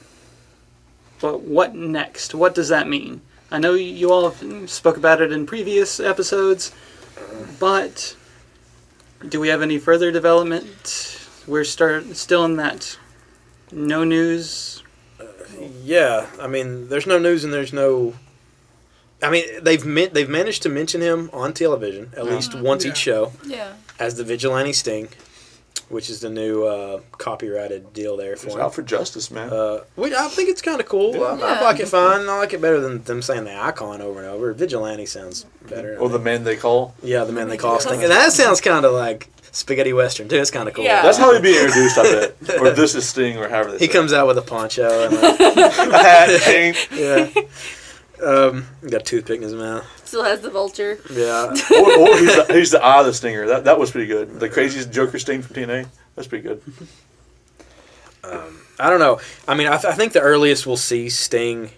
but what next? What does that mean? I know you all spoke about it in previous episodes, but do we have any further development? We're still in that no news. Yeah, I mean, there's no news and there's no. I mean, they've managed to mention him on television at least once each show Yeah. as the Vigilante Sting, which is the new copyrighted deal there for He's him. out for justice, man. Which I think it's kind of cool. I like it fine. I like it better than them saying the icon over and over. Vigilante sounds better. Or the men they call. Yeah, the man they call Sting. And that sounds kind of like spaghetti western too. It's kind of cool. Yeah. That's how he'd be introduced, I bet. Or this is Sting, or however they say He comes out with a poncho and like, a hat, chain. yeah. Got a toothpick in his mouth. Still has the vulture. Yeah. Or he's the eye of the Stinger. That was pretty good. The craziest Joker Sting from TNA. That's pretty good. I don't know. I mean, I think the earliest we'll see Sting,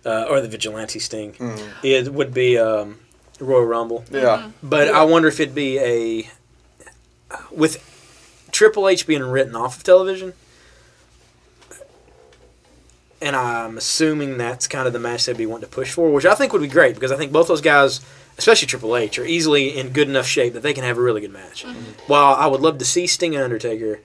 or the Vigilante Sting, it would be Royal Rumble. Yeah. But I wonder if it'd be with Triple H being written off of television, and I'm assuming that's kind of the match they'd be wanting to push for, which I think would be great, because I think both those guys, especially Triple H, are easily in good enough shape that they can have a really good match. While I would love to see Sting and Undertaker,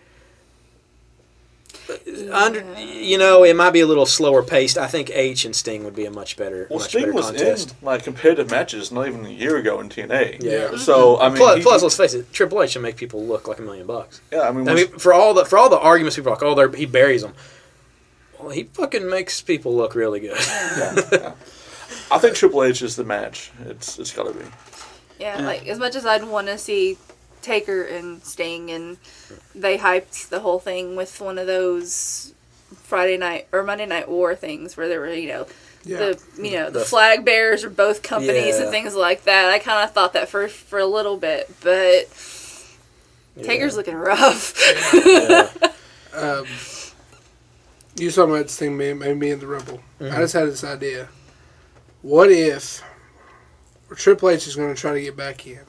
it might be a little slower paced. I think H and Sting would be a much better Sting was contest. in like competitive matches not even a year ago in TNA. Yeah. So I mean, plus, let's face it, Triple H should make people look like $1 million. Yeah, I mean, for all the arguments people are like, he buries them. Well, he fucking makes people look really good. yeah. I think Triple H is the match. It's got to be. Yeah, like as much as I'd want to see Taker and Sting, and they hyped the whole thing with one of those Friday night or Monday Night War things where there were, the flag bearers or both companies and things like that. I kind of thought that for a little bit, but Taker's looking rough. You was talking about Sting maybe in the Rumble. I just had this idea. What if where Triple H is going to try to get back in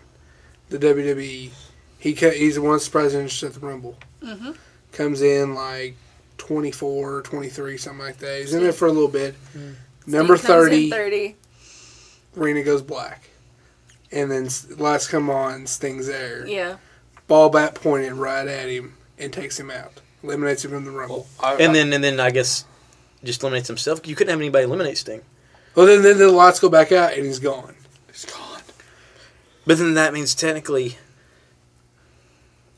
the WWE. He's the one that's president at the Rumble. Mm-hmm. Comes in like 24, 23, something like that. He's in there for a little bit. Mm. Number 30. Arena goes black. And then lights come on, Sting's there. Yeah. Ball bat pointed right at him and takes him out. Eliminates him from the Rumble. And then I guess just eliminates himself. You couldn't have anybody eliminate Sting. Well, then the lights go back out and he's gone. He's gone. But then that means technically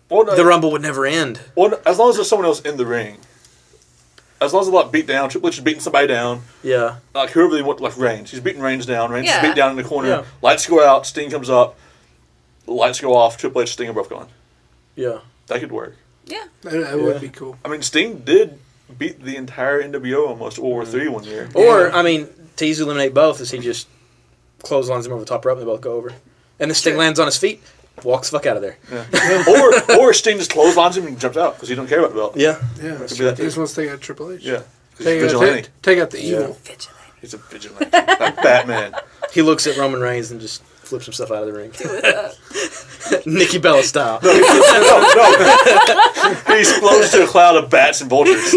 the Rumble would never end. Well, as long as there's someone else in the ring. As long as they're beat down, Triple H is beating somebody down. Yeah. Like whoever they want, like Reigns. He's beating Reigns down. Reigns is beat down in the corner. Yeah. Lights go out. Sting comes up. Lights go off. Triple H, Sting are both gone. Yeah. That could work. Yeah. That would be cool. I mean, Sting did beat the entire NWO almost World War III one year. Or, I mean, to easily eliminate both is he just clotheslines him over the top rope and they both go over. And then Sting lands on his feet, walks the fuck out of there. Yeah. or Sting just clotheslines him and jumps out because he don't care about the belt. Yeah. Yeah. Could be that He just wants to take out Triple H. Yeah. Take out the evil. He's a vigilante. Like Batman. He looks at Roman Reigns and just flips himself out of the ring. Nikki Bella style. No. He explodes to a cloud of bats and vultures.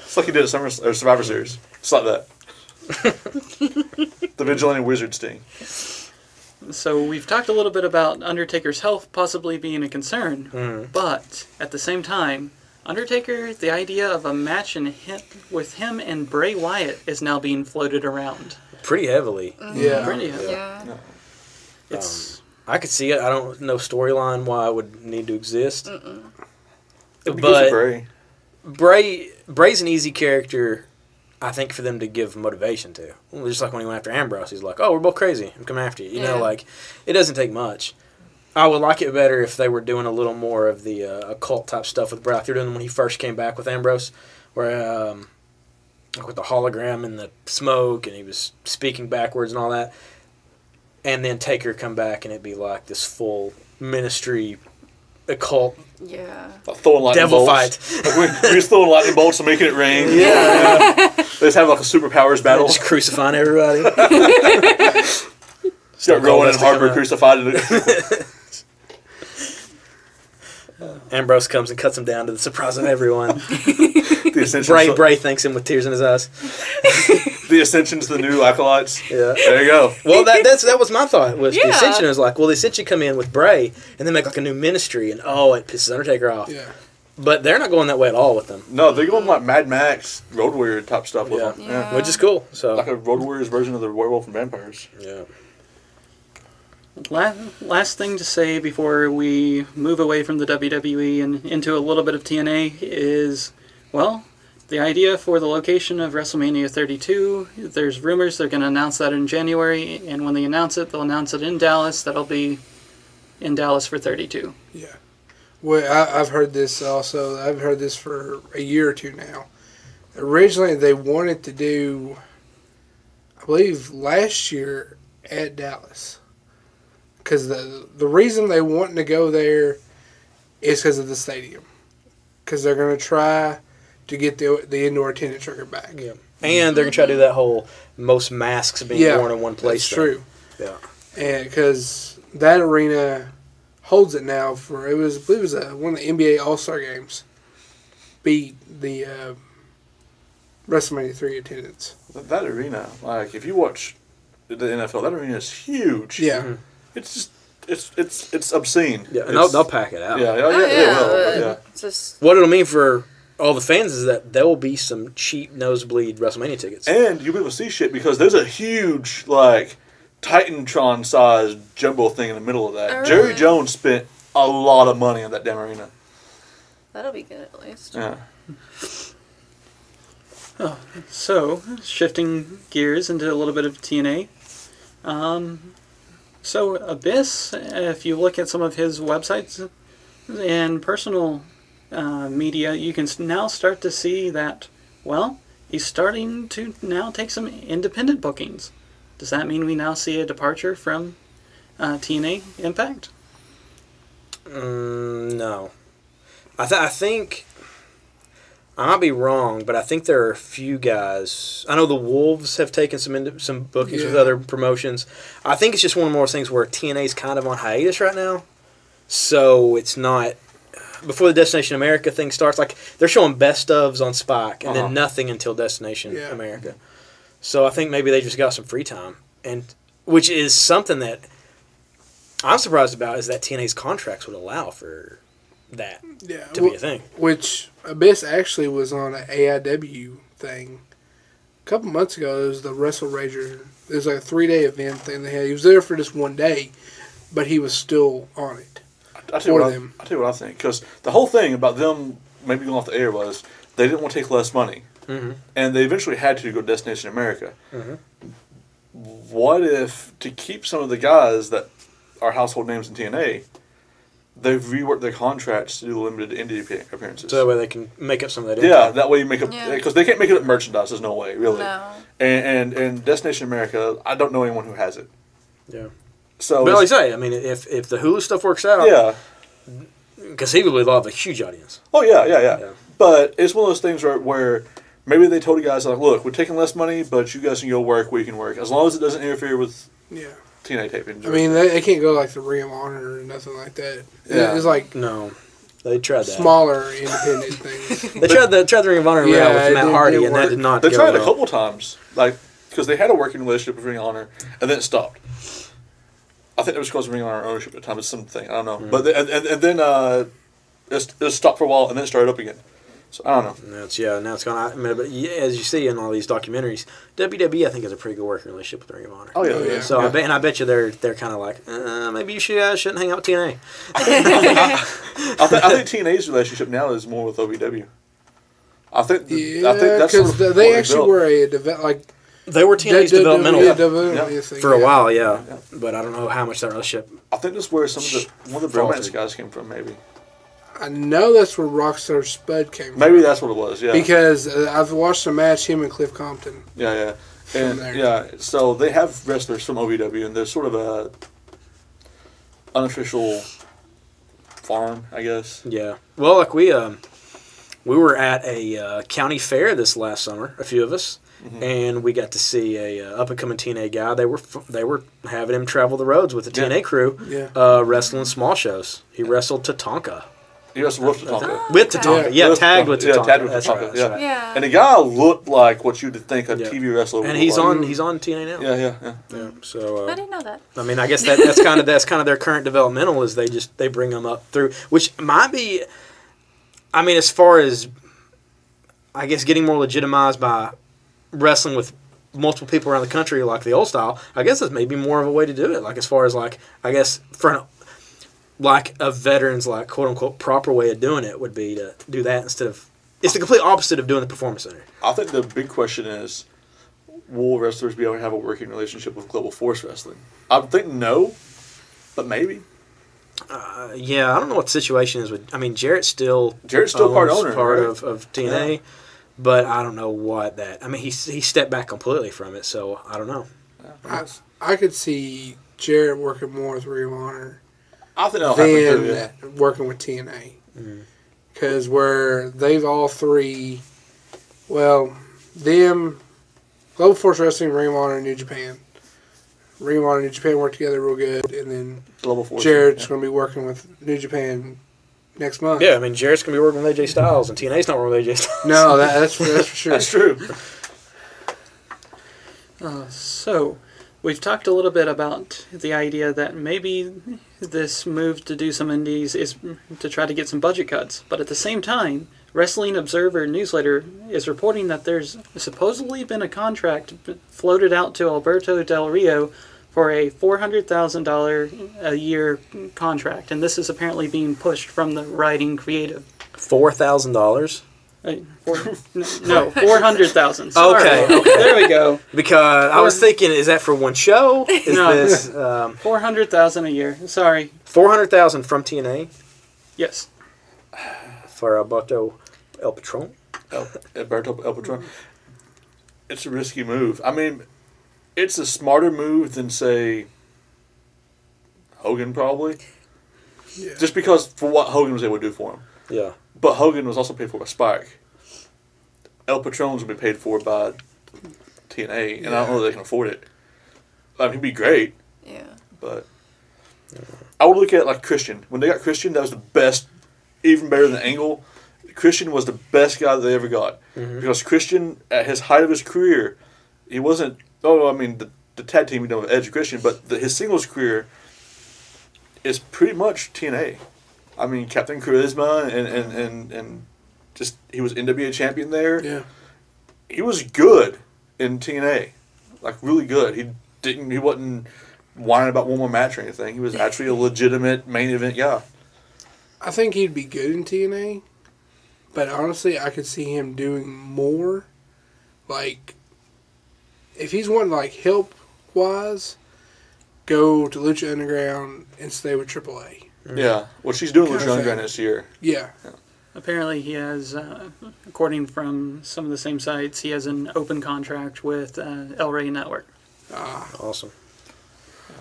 It's like he did at Survivor Series. It's like that. The vigilante wizard Sting. So we've talked a little bit about Undertaker's health possibly being a concern, but at the same time, Undertaker, the idea of a match with him and Bray Wyatt is now being floated around. Pretty heavily. Yeah. Pretty heavily. Yeah. I could see it. I don't know storyline why it would need to exist. But Bray's an easy character, I think, for them to give motivation to. Just like when he went after Ambrose, he's like, "Oh, we're both crazy. I'm coming after you." You know, like it doesn't take much. I would like it better if they were doing a little more of the occult type stuff with Bray. Like they're doing when he first came back with Ambrose, where like with the hologram and the smoke, and he was speaking backwards and all that. And then Taker come back, and it'd be like this full ministry occult. Yeah. Like throwing lightning devil bolts. fight. Like we're just throwing lightning bolts and making it rain. Yeah. They just have like a superpowers battle. Just crucifying everybody. Start Rowan and Harper crucified. Ambrose comes and cuts him down to the surprise of everyone. The Bray thanks him with tears in his eyes. The Ascension's the new acolytes. Yeah. There you go. Well, that was my thought. Was the Ascension was like, well, the Ascension come in with Bray and then make like a new ministry, and it pisses Undertaker off. Yeah. But they're not going that way at all with them. No, they're going like Mad Max, Road Warrior type stuff with them. Yeah. Which is cool. So Like a Road Warriors version of the Werewolf and Vampires. yeah. Last thing to say before we move away from the WWE and into a little bit of TNA is, well, the idea for the location of WrestleMania 32, there's rumors they're going to announce that in January, and when they announce it, they'll announce it in Dallas. That'll be in Dallas for 32. Yeah. Well, I've heard this also. I've heard this for a year or two now. Originally, they wanted to do, I believe, last year at Dallas. Because the reason they want to go there is because of the stadium. Because they're going to try to get the indoor attendance record back. Yeah. And they're going to try to do that whole most masks being worn in one place. That's true. Yeah. And because that arena holds it now for, I believe it was one of the NBA All-Star games. Beat the WrestleMania 3 attendance. That arena, like if you watch the NFL, that arena is huge. Yeah. Mm-hmm. It's just it's obscene. Yeah, and they'll pack it out. Yeah, they will. Yeah. It's just What it'll mean for all the fans is that there will be some cheap nosebleed WrestleMania tickets. And you'll be able to see shit because there's a huge like Titantron sized jumbo thing in the middle of that. All Jerry right. Jones spent a lot of money on that damn arena. that'll be good at least. Yeah. So, shifting gears into a little bit of TNA. So, Abyss, if you look at some of his websites and personal media, you can now start to see that, well, he's starting to now take some independent bookings. Does that mean we now see a departure from TNA Impact? No. I think I might be wrong, but I think there are a few guys. I know the Wolves have taken some bookings with other promotions. I think it's just one of those things where TNA's kind of on hiatus right now. So it's not... Before the Destination America thing starts, like, they're showing best ofs on Spike and then nothing until Destination America. So I think maybe they just got some free time. And which is something that I'm surprised about, is that TNA's contracts would allow for that to be a thing. Which Abyss actually was on an AIW thing a couple months ago. It was the Wrestle Rager. It was like a 3-day event thing they had. He was there for just 1 day, but he was still on it. I'll tell you what I think. Because the whole thing about them maybe going off the air was they didn't want to take less money. Mm-hmm. And they eventually had to go to Destination America. Mm-hmm. What if, to keep some of the guys that are household names in TNA, they've reworked their contracts to do limited indie appearances. So that way they can make up some of that income. Yeah, that way you make up... Because they can't make it up merchandise. There's no way, really. No. And Destination America, I don't know anyone who has it. Yeah. So, but like I say, I mean, if the Hulu stuff works out, conceivably they'll have a huge audience. Oh, yeah. But it's one of those things where maybe they told the guys, like, look, we're taking less money, but you guys can go work, we can work. As long as it doesn't interfere with TNA taping. I mean, they can't go like the Ring of Honor or nothing like that. Yeah. It's like... No. They tried that. Smaller independent things. They tried the Ring of Honor with Matt Hardy, and that did not They go tried well. a couple times, like, because they had a working relationship with Ring of Honor, and then it stopped. I think it was because of Ring of Honor ownership at the time. It's something, I don't know. Mm. But and then it stopped for a while, and then it started up again. So I don't know. Now it's gone. I mean, but as you see in all these documentaries, WWE I think has a pretty good working relationship with Ring of Honor. Oh yeah. So I bet you they're kind of like maybe you shouldn't hang out with TNA. I think TNA's relationship now is more with OVW. I think that's because they actually were they were TNA's developmental for a while, yeah. But I don't know how much that relationship. I think that's where one of the bromance guys came from, maybe. I know that's where Rockstar Spud came from. Maybe that's what it was, yeah. Because I've watched a match, him and Cliff Compton. Yeah. And so they have wrestlers from OVW, and they're sort of a unofficial farm, I guess. Yeah. Well, like we were at a county fair this last summer, a few of us, and we got to see a up-and-coming TNA guy. They were having him travel the roads with the TNA crew, wrestling small shows. He wrestled Tatanka. He wrestled with Tatanka. With Tatanka, tagged with Tatanka. Yeah, tagged with Tatanka. Right. Yeah. And the guy looked like what you'd think a TV wrestler would look like. And he's on TNA now. Yeah. So I didn't know that. I mean, I guess that's kind of their current developmental is they bring them up through, which might be. I mean, as far as I guess getting more legitimized by wrestling with multiple people around the country like the old style, I guess that's maybe more of a way to do it. Like as far as like I guess for like a veteran's like quote unquote proper way of doing it would be to do that instead of it's the complete opposite of doing the Performance Center. I think the big question is, will wrestlers be able to have a working relationship with Global Force Wrestling? I think no, but maybe. I don't know what the situation is with. I mean, Jarrett's still part owner, part right? of TNA, but I don't know what that. I mean, he stepped back completely from it, so I don't know. I could see Jarrett working more with Ring of Honor. I think that'll happen too, working with TNA. Because where they've all three, Global Force Wrestling, Ring of Honor, and New Japan. Ring of Honor and New Japan work together real good, and then Global Force, Jarrett's going to be working with New Japan next month. Yeah, I mean, Jarrett's going to be working with AJ Styles, and TNA's not working with AJ Styles. No, that's for sure. That's true. So, we've talked a little bit about the idea that maybe this move to do some indies is to try to get some budget cuts. But at the same time, Wrestling Observer newsletter is reporting that there's supposedly been a contract floated out to Alberto Del Rio for a $400,000 a year contract. And this is apparently being pushed from the writing creative. $4,000? No, 400,000. Okay, there we go. Because I was thinking, is that for one show? Is 400,000 a year. Sorry, 400,000 from TNA yes. for Alberto El Patron? Alberto El Patron. It's a risky move. I mean, it's a smarter move than say Hogan probably. Yeah. Just because for what Hogan was able to do for him. Yeah. But Hogan was also paid for by Spike. El Patron's going to be paid for by TNA, and I don't know if they can afford it. I mean, he'd be great. Yeah. But I would look at like Christian. When they got Christian, that was the best, even better than Angle. Christian was the best guy that they ever got. Because Christian, at his height of his career, he wasn't, the tag team, with Edge and Christian, but his singles career is pretty much TNA. I mean, Captain Charisma and just, he was NWA champion there. Yeah. He was good in TNA. Like, really good. He wasn't whining about one more match or anything. He was actually a legitimate main event guy. I think he'd be good in TNA, but honestly, I could see him doing more. Like, if he's wanting, like, help-wise, go to Lucha Underground and stay with AAA. Yeah. Well, she's doing Kind Lucha of Underground thing. this year. Yeah. Apparently, he has, according from some of the same sites, he has an open contract with El Rey Network. Awesome.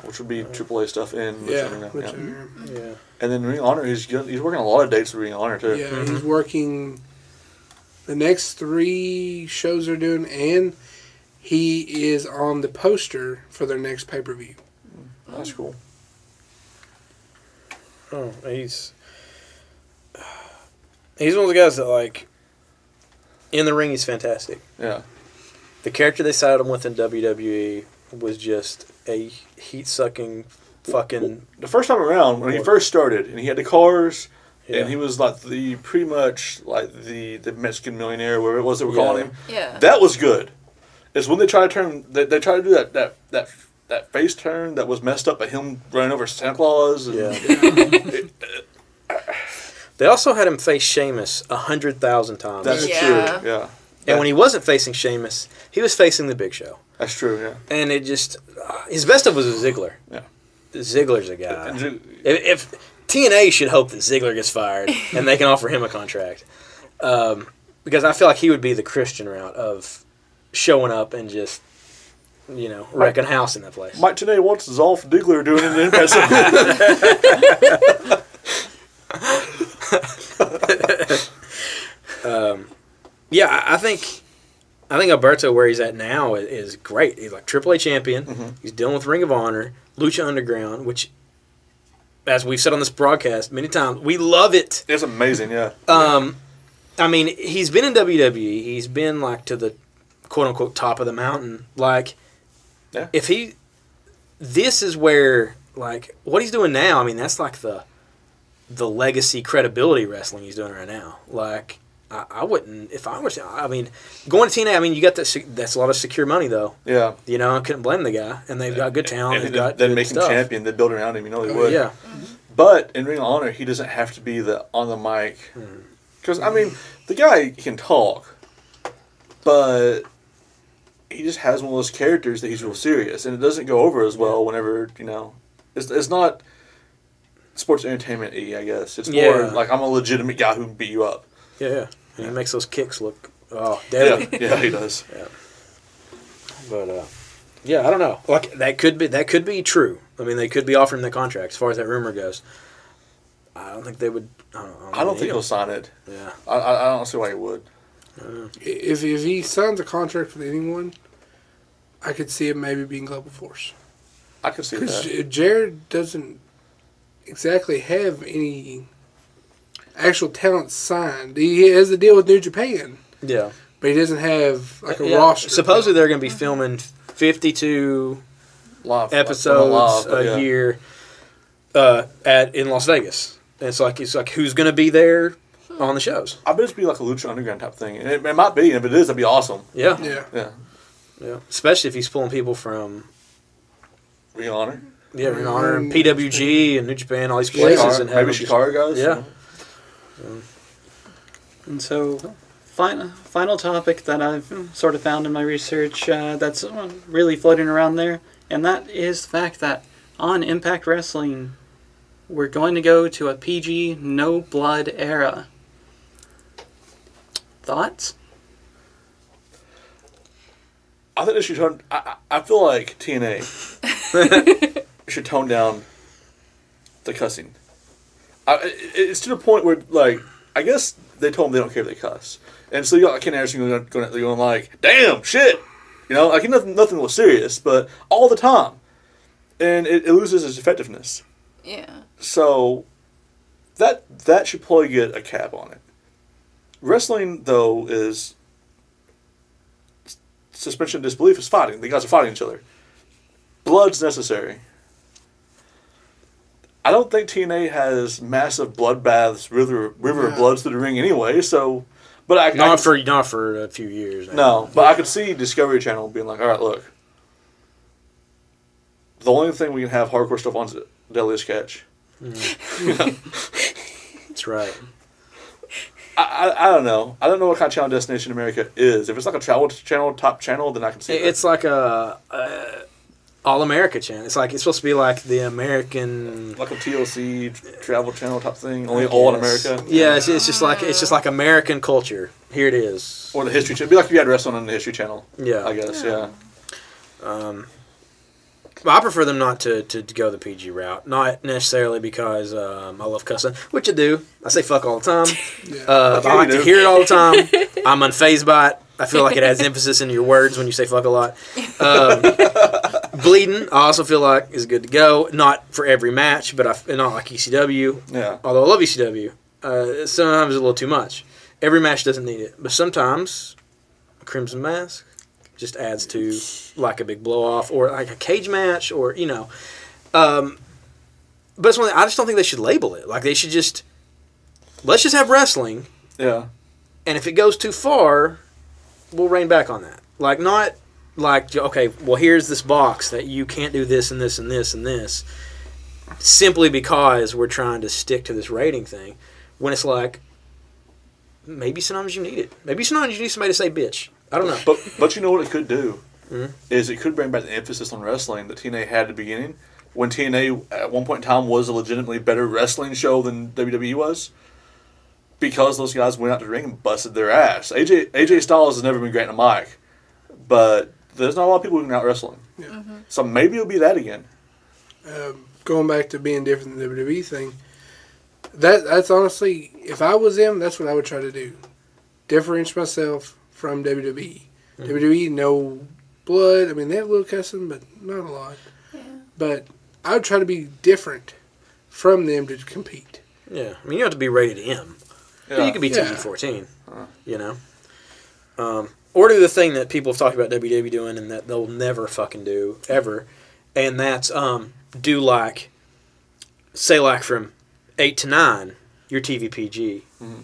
Which would be AAA stuff in Lucha Underground. Lucha Yeah. Underground. Yeah. And then Ring of Honor, he's working a lot of dates with Ring of Honor, too. Yeah, he's working the next 3 shows they're doing, and he is on the poster for their next pay-per-view. That's cool. Oh, he's one of the guys that, like, in the ring, he's fantastic. Yeah. The character they sided him with in WWE was just a heat-sucking fucking... The first time around, when he first started, and he had the cars, Yeah. and he was like pretty much like the Mexican millionaire, whatever it was they were calling him. Yeah. That was good. It's when they try to turn, they try to do that face turn that was messed up by him running over Santa Claus. And They also had him face Sheamus 100,000 times. That's Yeah. true. Yeah. And when he wasn't facing Sheamus, he was facing the Big Show. That's true. Yeah. And it just... his best of was with Ziggler. Yeah. Ziggler's a guy. And If TNA should hope that Ziggler gets fired and they can offer him a contract. Because I feel like he would be the Christian route of showing up and just, wrecking house in that place. Mike today, what's Zolf Diggler doing in the Impact? Yeah, I think Alberto, where he's at now, is great. He's like AAA champion. He's dealing with Ring of Honor, Lucha Underground, which, as we've said on this broadcast many times, we love it. It's amazing. Yeah. I mean, he's been in WWE. He's been, like, to the quote-unquote top of the mountain. Like, Yeah. This is where, like, what he's doing now, I mean, that's like the legacy credibility wrestling he's doing right now. Like, I wouldn't, if I was, I mean, going to TNA, I mean, you got that's a lot of secure money, though. Yeah. I couldn't blame the guy. And they've got good talent. And They've got then good make him stuff. champion. They build around him. They would. Yeah. But in Ring of Honor, he doesn't have to be on the mic. Because, I mean, the guy can talk, but he just has one of those characters that he's real serious, and it doesn't go over as well whenever, it's not sports entertainment-y, I guess. It's more like, I'm a legitimate guy who can beat you up. Yeah. And he makes those kicks look, deadly. Yeah, he does. Yeah. But, I don't know. Like, that could be true. I mean, they could be offering the contract as far as that rumor goes. I don't think they would. I don't think he'll sign it. Yeah. I don't see why he would. If he signs a contract with anyone, I could see it maybe being Global Force. I could see Because that. Jared doesn't exactly have any actual talent signed. He has a deal with New Japan, Yeah. but he doesn't have like a roster. Supposedly they're going to be filming 52 Live, episodes live, a year in Las Vegas. And it's like who's going to be there on the shows? I bet it's be like a Lucha Underground type thing. And it might be, and if it is, that'd be awesome. Yeah. Yeah. Especially if he's pulling people from Ring of Honor. Ring of Honor, and PWG, and New Japan, all these places, and maybe Chicago guys. Yeah. And so, final topic that I've sort of found in my research that's really floating around there, and that is the fact that on Impact Wrestling, we're going to go to a PG, no blood era. Thoughts? I think they should tone. I feel like TNA should tone down the cussing. It's to the point where, like, I guess they told them they don't care if they cuss. And so you got Ken Anderson going like, damn, shit. You know, like nothing was serious, but all the time. And it loses its effectiveness. Yeah. So that should probably get a cap on it. Wrestling, though, is suspension of disbelief is fighting. The guys are fighting each other. Blood's necessary. I don't think TNA has massive bloodbaths, river of bloods through the ring anyway. So, but not for a few years. No, but I could see Discovery Channel being like, all right, look, the only thing we can have hardcore stuff on is Deadliest Catch. That's right. I don't know. I don't know what kind of channel Destination America is. If it's like a travel channel, top channel, then I can see it. It's like a All America channel. It's supposed to be like the American, like a TLC travel channel type thing, only all in America. Yeah, it's just like American culture. Here it is. Or the History Channel. It'd be like if you had wrestling on the History Channel. Yeah, I guess. Yeah. Well, I prefer them not to go the PG route. Not necessarily because I love cussing, which I do. I say fuck all the time. I like to hear it all the time. I'm unfazed by it. I feel like it adds emphasis in your words when you say fuck a lot. Bleeding, I also feel like is good to go. Not for every match, but not like ECW. Yeah. Although I love ECW. Sometimes it's a little too much. Every match doesn't need it. But sometimes a Crimson Mask just adds to like a big blow off or like a cage match or but it's one thing, I just don't think they should label it like they should just let's just have wrestling, and if it goes too far we'll rein back on that, like not like okay, well here's this box that you can't do this and this and this and this simply because we're trying to stick to this rating thing, when it's like maybe sometimes you need it, maybe sometimes you need somebody to say bitch. I don't know. But you know what it could do? Is it could bring back the emphasis on wrestling that TNA had at the beginning. When TNA, at one point in time, was a legitimately better wrestling show than WWE was. Because those guys went out to the ring and busted their ass. AJ Styles has never been great on a mic. But there's not a lot of people who can out wrestling. Yeah. Mm-hmm. So maybe it'll be that again. Going back to being different than the WWE thing, that's honestly, if I was them, that's what I would try to do. Differentiate myself from WWE. WWE, no blood. I mean, they have a little cussing, but not a lot. Yeah. But I would try to be different from them to compete. Yeah. I mean, you don't have to be rated M. Yeah. You could be TV-14, or do the thing that people have talked about WWE doing and that they'll never fucking do, ever, and that's do like, say like from 8 to 9, you're TV PG. Mm-hmm.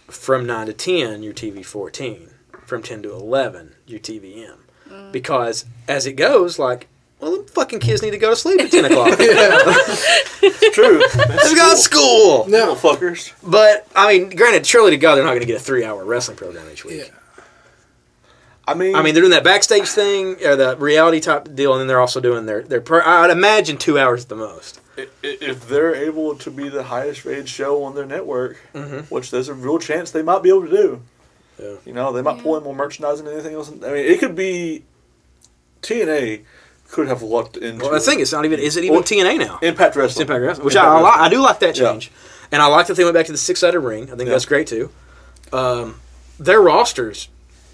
From 9 to 10, you're TV 14. From 10 to 11, you're TVM. Because as it goes, like, well, them fucking kids need to go to sleep at 10 o'clock. It's true. They've got school. No, fuckers. But, I mean, granted, surely to God, they're not going to get a 3-hour wrestling program each week. Yeah. I mean, they're doing that backstage thing, or the reality type deal, and then they're also doing their I'd imagine 2 hours at the most. If they're able to be the highest rated show on their network, which there's a real chance they might be able to do. Yeah. They might pull in more merchandising than anything else. I mean, it could be TNA could have lucked into. Well, the thing is, is it even TNA now? Impact Wrestling. It's Impact Wrestling, which I do like that change, and I like that they went back to the 6-sided ring. I think that's great too. Their roster's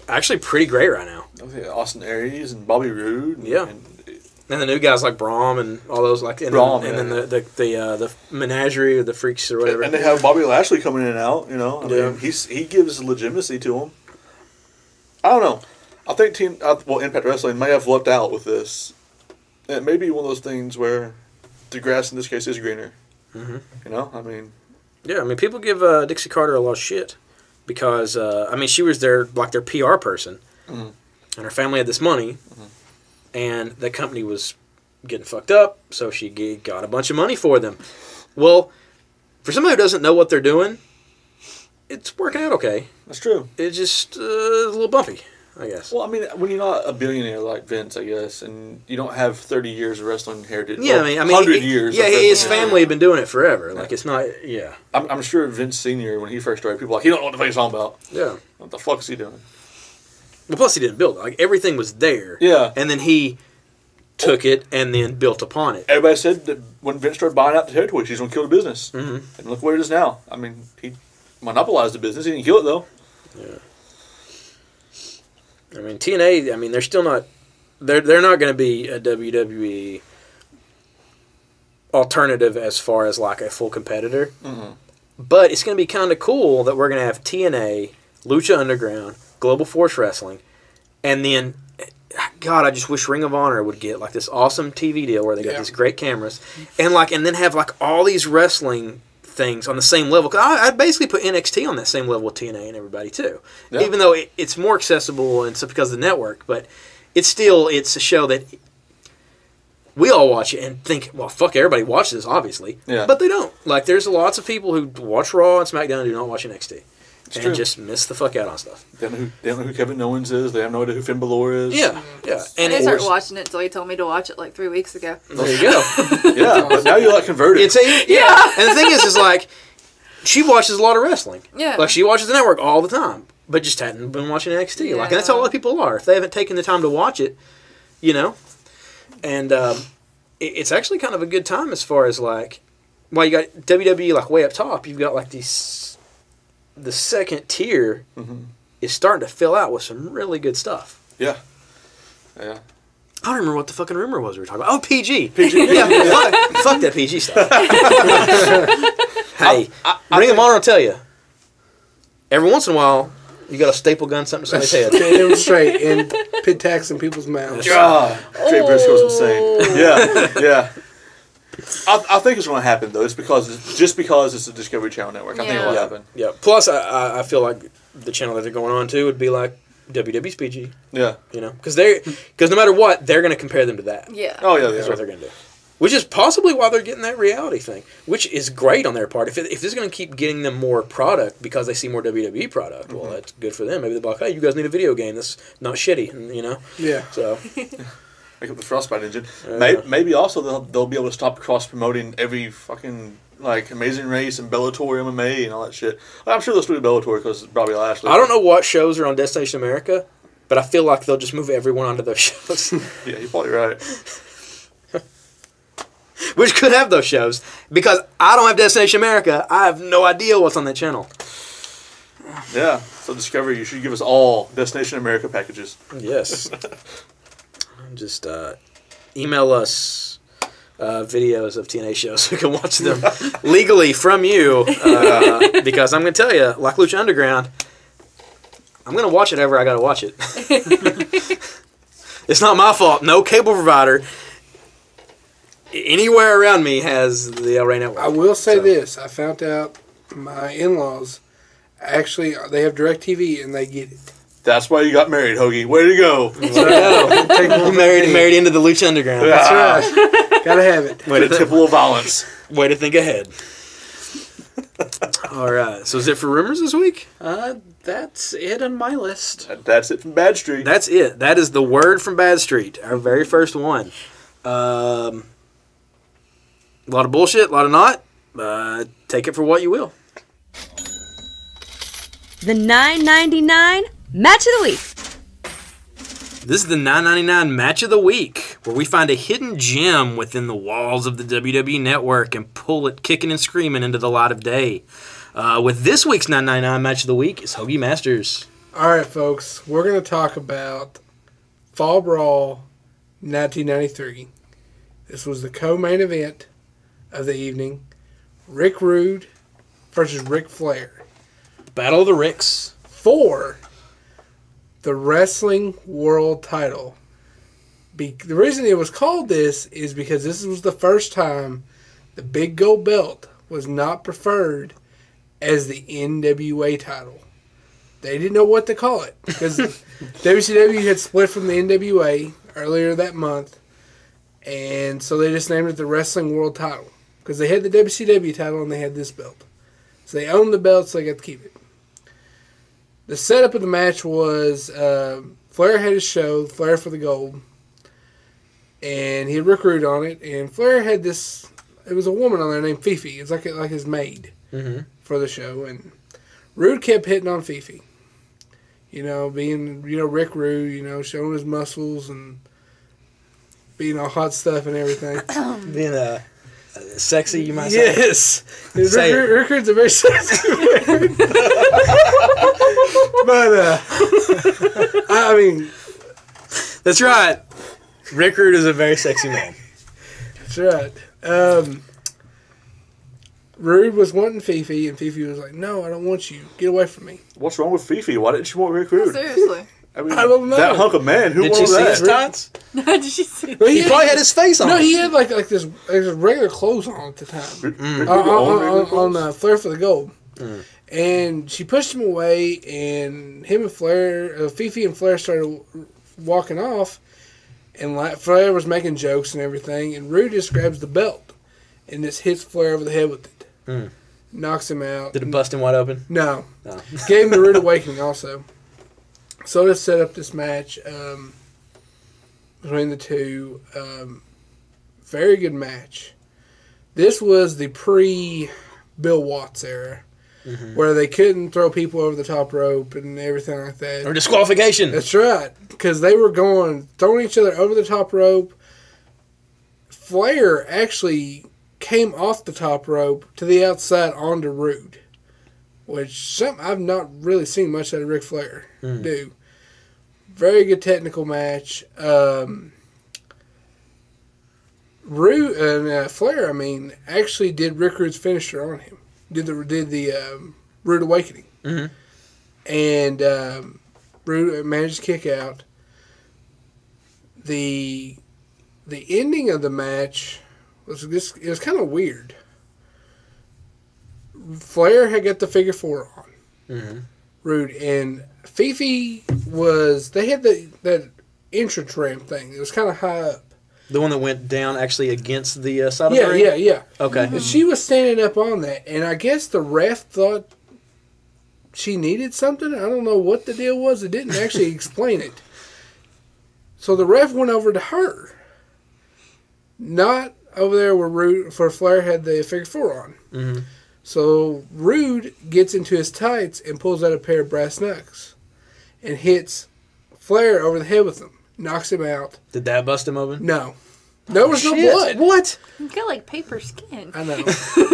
actually pretty great right now. Austin Aries and Bobby Roode. And the new guys like Braum and all those then the menagerie of the freaks or whatever. And they have Bobby Lashley coming in and out. I mean, he gives legitimacy to him. I don't know. I think Impact Wrestling may have lucked out with this. It may be one of those things where the grass in this case is greener. Mm-hmm. I mean. Yeah, I mean, people give Dixie Carter a lot of shit because she was their PR person, and her family had this money. And the company was getting fucked up, so she got a bunch of money for them. Well, for somebody who doesn't know what they're doing, it's working out okay. That's true. It's just a little bumpy, I guess. Well, I mean, when you're not a billionaire like Vince, I guess, and you don't have 30 years of wrestling heritage, 100 years. Yeah, his family had been doing it forever. Yeah. Like, it's not, I'm sure Vince Sr., when he first started, people were like, he don't know what the fuck he's talking about. Yeah. What the fuck is he doing? Well, plus he didn't build it. Like, everything was there. Yeah. And then he took it and then built upon it. Everybody said that when Vince started buying out the territories, he's going to kill the business. Mm-hmm. And look where it is now. I mean, monopolize the business. He didn't kill it, though. Yeah. I mean, TNA, I mean, they're still not... They're not going to be a WWE alternative as far as, like, a full competitor. Mm-hmm. But it's going to be kind of cool that we're going to have TNA, Lucha Underground, Global Force Wrestling, and then... God, I just wish Ring of Honor would get like this awesome TV deal where they got these great cameras and then have like all these wrestling things on the same level. Cause I'd basically put NXT on that same level with TNA and everybody too, even though it's more accessible and so because of the network. But it's a show that we all watch it and think, well, fuck, everybody watches this, obviously, but they don't. Like, there's lots of people who watch Raw and SmackDown and do not watch NXT. And just miss the fuck out on stuff. They don't know who Kevin Owens is. They have no idea who Finn Balor is. Yeah. And I started watching it until he told me to watch it like 3 weeks ago. There you go. Yeah, but now you're like converted. And the thing is like, she watches a lot of wrestling. Yeah. Like, she watches the network all the time, but just hadn't been watching NXT. Yeah. Like, and that's how a lot of people are. If they haven't taken the time to watch it, you know. And it's actually kind of a good time as far as like, well, you got WWE like way up top. You've got like these. The second tier is starting to fill out with some really good stuff. Yeah. I don't remember what the fucking rumor was we were talking about. Oh, PG. Fuck that PG stuff. Hey, Ring of Honor will tell you. Every once in a while, you got to staple gun something to somebody's head. Hit them straight and pit tax in people's mouths. God, Trey Briscoe's insane. Yeah. I think it's going to happen, though. It's because it's a Discovery Channel network. I think it will happen. Yeah. Plus, I feel like the channel that they're going on to would be like WWE's PG. Yeah. You know, because no matter what, they're going to compare them to that. Yeah. Oh yeah, that's what they're going to do. Which is possibly why they're getting that reality thing, which is great on their part. If this is going to keep getting them more product because they see more WWE product, well, that's good for them. Maybe they'll be like, hey, you guys need a video game that's not shitty, you know? Yeah. So. Make up the Frostbite engine. Maybe also they'll be able to stop cross promoting every fucking like Amazing Race and Bellator MMA and all that shit. I'm sure they'll still do Bellator because it's probably last. I don't know what shows are on Destination America, but I feel like they'll just move everyone onto those shows. Yeah, you're probably right. Which could have those shows because I don't have Destination America. I have no idea what's on that channel. Yeah, so Discovery, you should give us all Destination America packages. Yes. Just email us videos of TNA shows so we can watch them legally from you. Because I'm going to tell you, like Lucha Underground, I'm going to watch it ever I got to watch it. It's not my fault. No cable provider anywhere around me has the El Rey Network. I will say this. I found out my in-laws, actually, they have DirecTV and they get it. That's why you got married, Hoagie. Way to go. married into the Lucha Underground. That's right. Gotta have it. Way to tipple of violence. Way to think ahead. All right. So is it for rumors this week? That's it on my list. That's it from Badstreet. That's it. That is the word from Badstreet. Our very first one. A lot of bullshit, a lot of not. Take it for what you will. The $9.99 Match of the Week. This is the $9.99 Match of the Week, where we find a hidden gem within the walls of the WWE Network and pull it kicking and screaming into the light of day. With this week's $9.99 Match of the Week is Hoagie Masters. All right, folks, we're going to talk about Fall Brawl 1993. This was the co-main event of the evening. Rick Rude versus Ric Flair. Battle of the Ricks. For the Wrestling World title. The reason it was called this is because this was the first time the big gold belt was not preferred as the NWA title. They didn't know what to call it because WCW had split from the NWA earlier that month, and so they just named it the Wrestling World title because they had the WCW title and they had this belt. So they owned the belt, so they got to keep it. The setup of the match was Flair had his show, Flair for the Gold, and he had Rick Rude on it, and Flair had this, it was a woman on there named Fifi. It's like his maid for the show, and Rude kept hitting on Fifi. You know, being, Rick Rude, showing his muscles and being all hot stuff and everything. Being Sexy, you might say. Yes. Say it. Rickard's a very sexy man. But, I mean... That's right. Rickard is a very sexy man. That's right. Rude was wanting Fifi, and Fifi was like, "No, I don't want you. Get away from me." What's wrong with Fifi? Why didn't she want Rick Rude? Seriously. I mean, I don't know. that hunk of man. Who Did she wanted see that? his tights? Did she see? Well, He probably had his face on. No, he had like this regular clothes on at the time. Rick Rude owned On Flair for the Gold. And she pushed him away, and him and Flair, Fifi and Flair started walking off, and Flair was making jokes and everything, and Rude just grabs the belt and just hits Flair over the head with it. Knocks him out. Did it bust him wide open? No. No. Gave him the Rude Awakening also. So to set up this match between the two, very good match. This was the pre-Bill Watts era, where they couldn't throw people over the top rope and everything like that. Or disqualification. That's right, because they were throwing each other over the top rope. Flair actually came off the top rope to the outside onto Rude, which I've not really seen much out of Ric Flair do. Very good technical match. Rude and Flair, actually did Rick Rude's finisher on him. Did the Rude Awakening, and Rude managed to kick out. The ending of the match was kind of weird. Flair had got the figure 4 on. Rude and Fifi they had that entrance ramp thing. It was kind of high up. The one that went down actually against the side of the ring? Yeah. Okay. And she was standing up on that, and I guess the ref thought she needed something. I don't know what the deal was. It didn't actually explain it. So the ref went over to her. Not over there where Flair had the figure 4 on. So Rude gets into his tights and pulls out a pair of brass knucks and hits Flair over the head with them. Knocks him out. Did that bust him open? No. There was no blood. What? You got like paper skin. I know.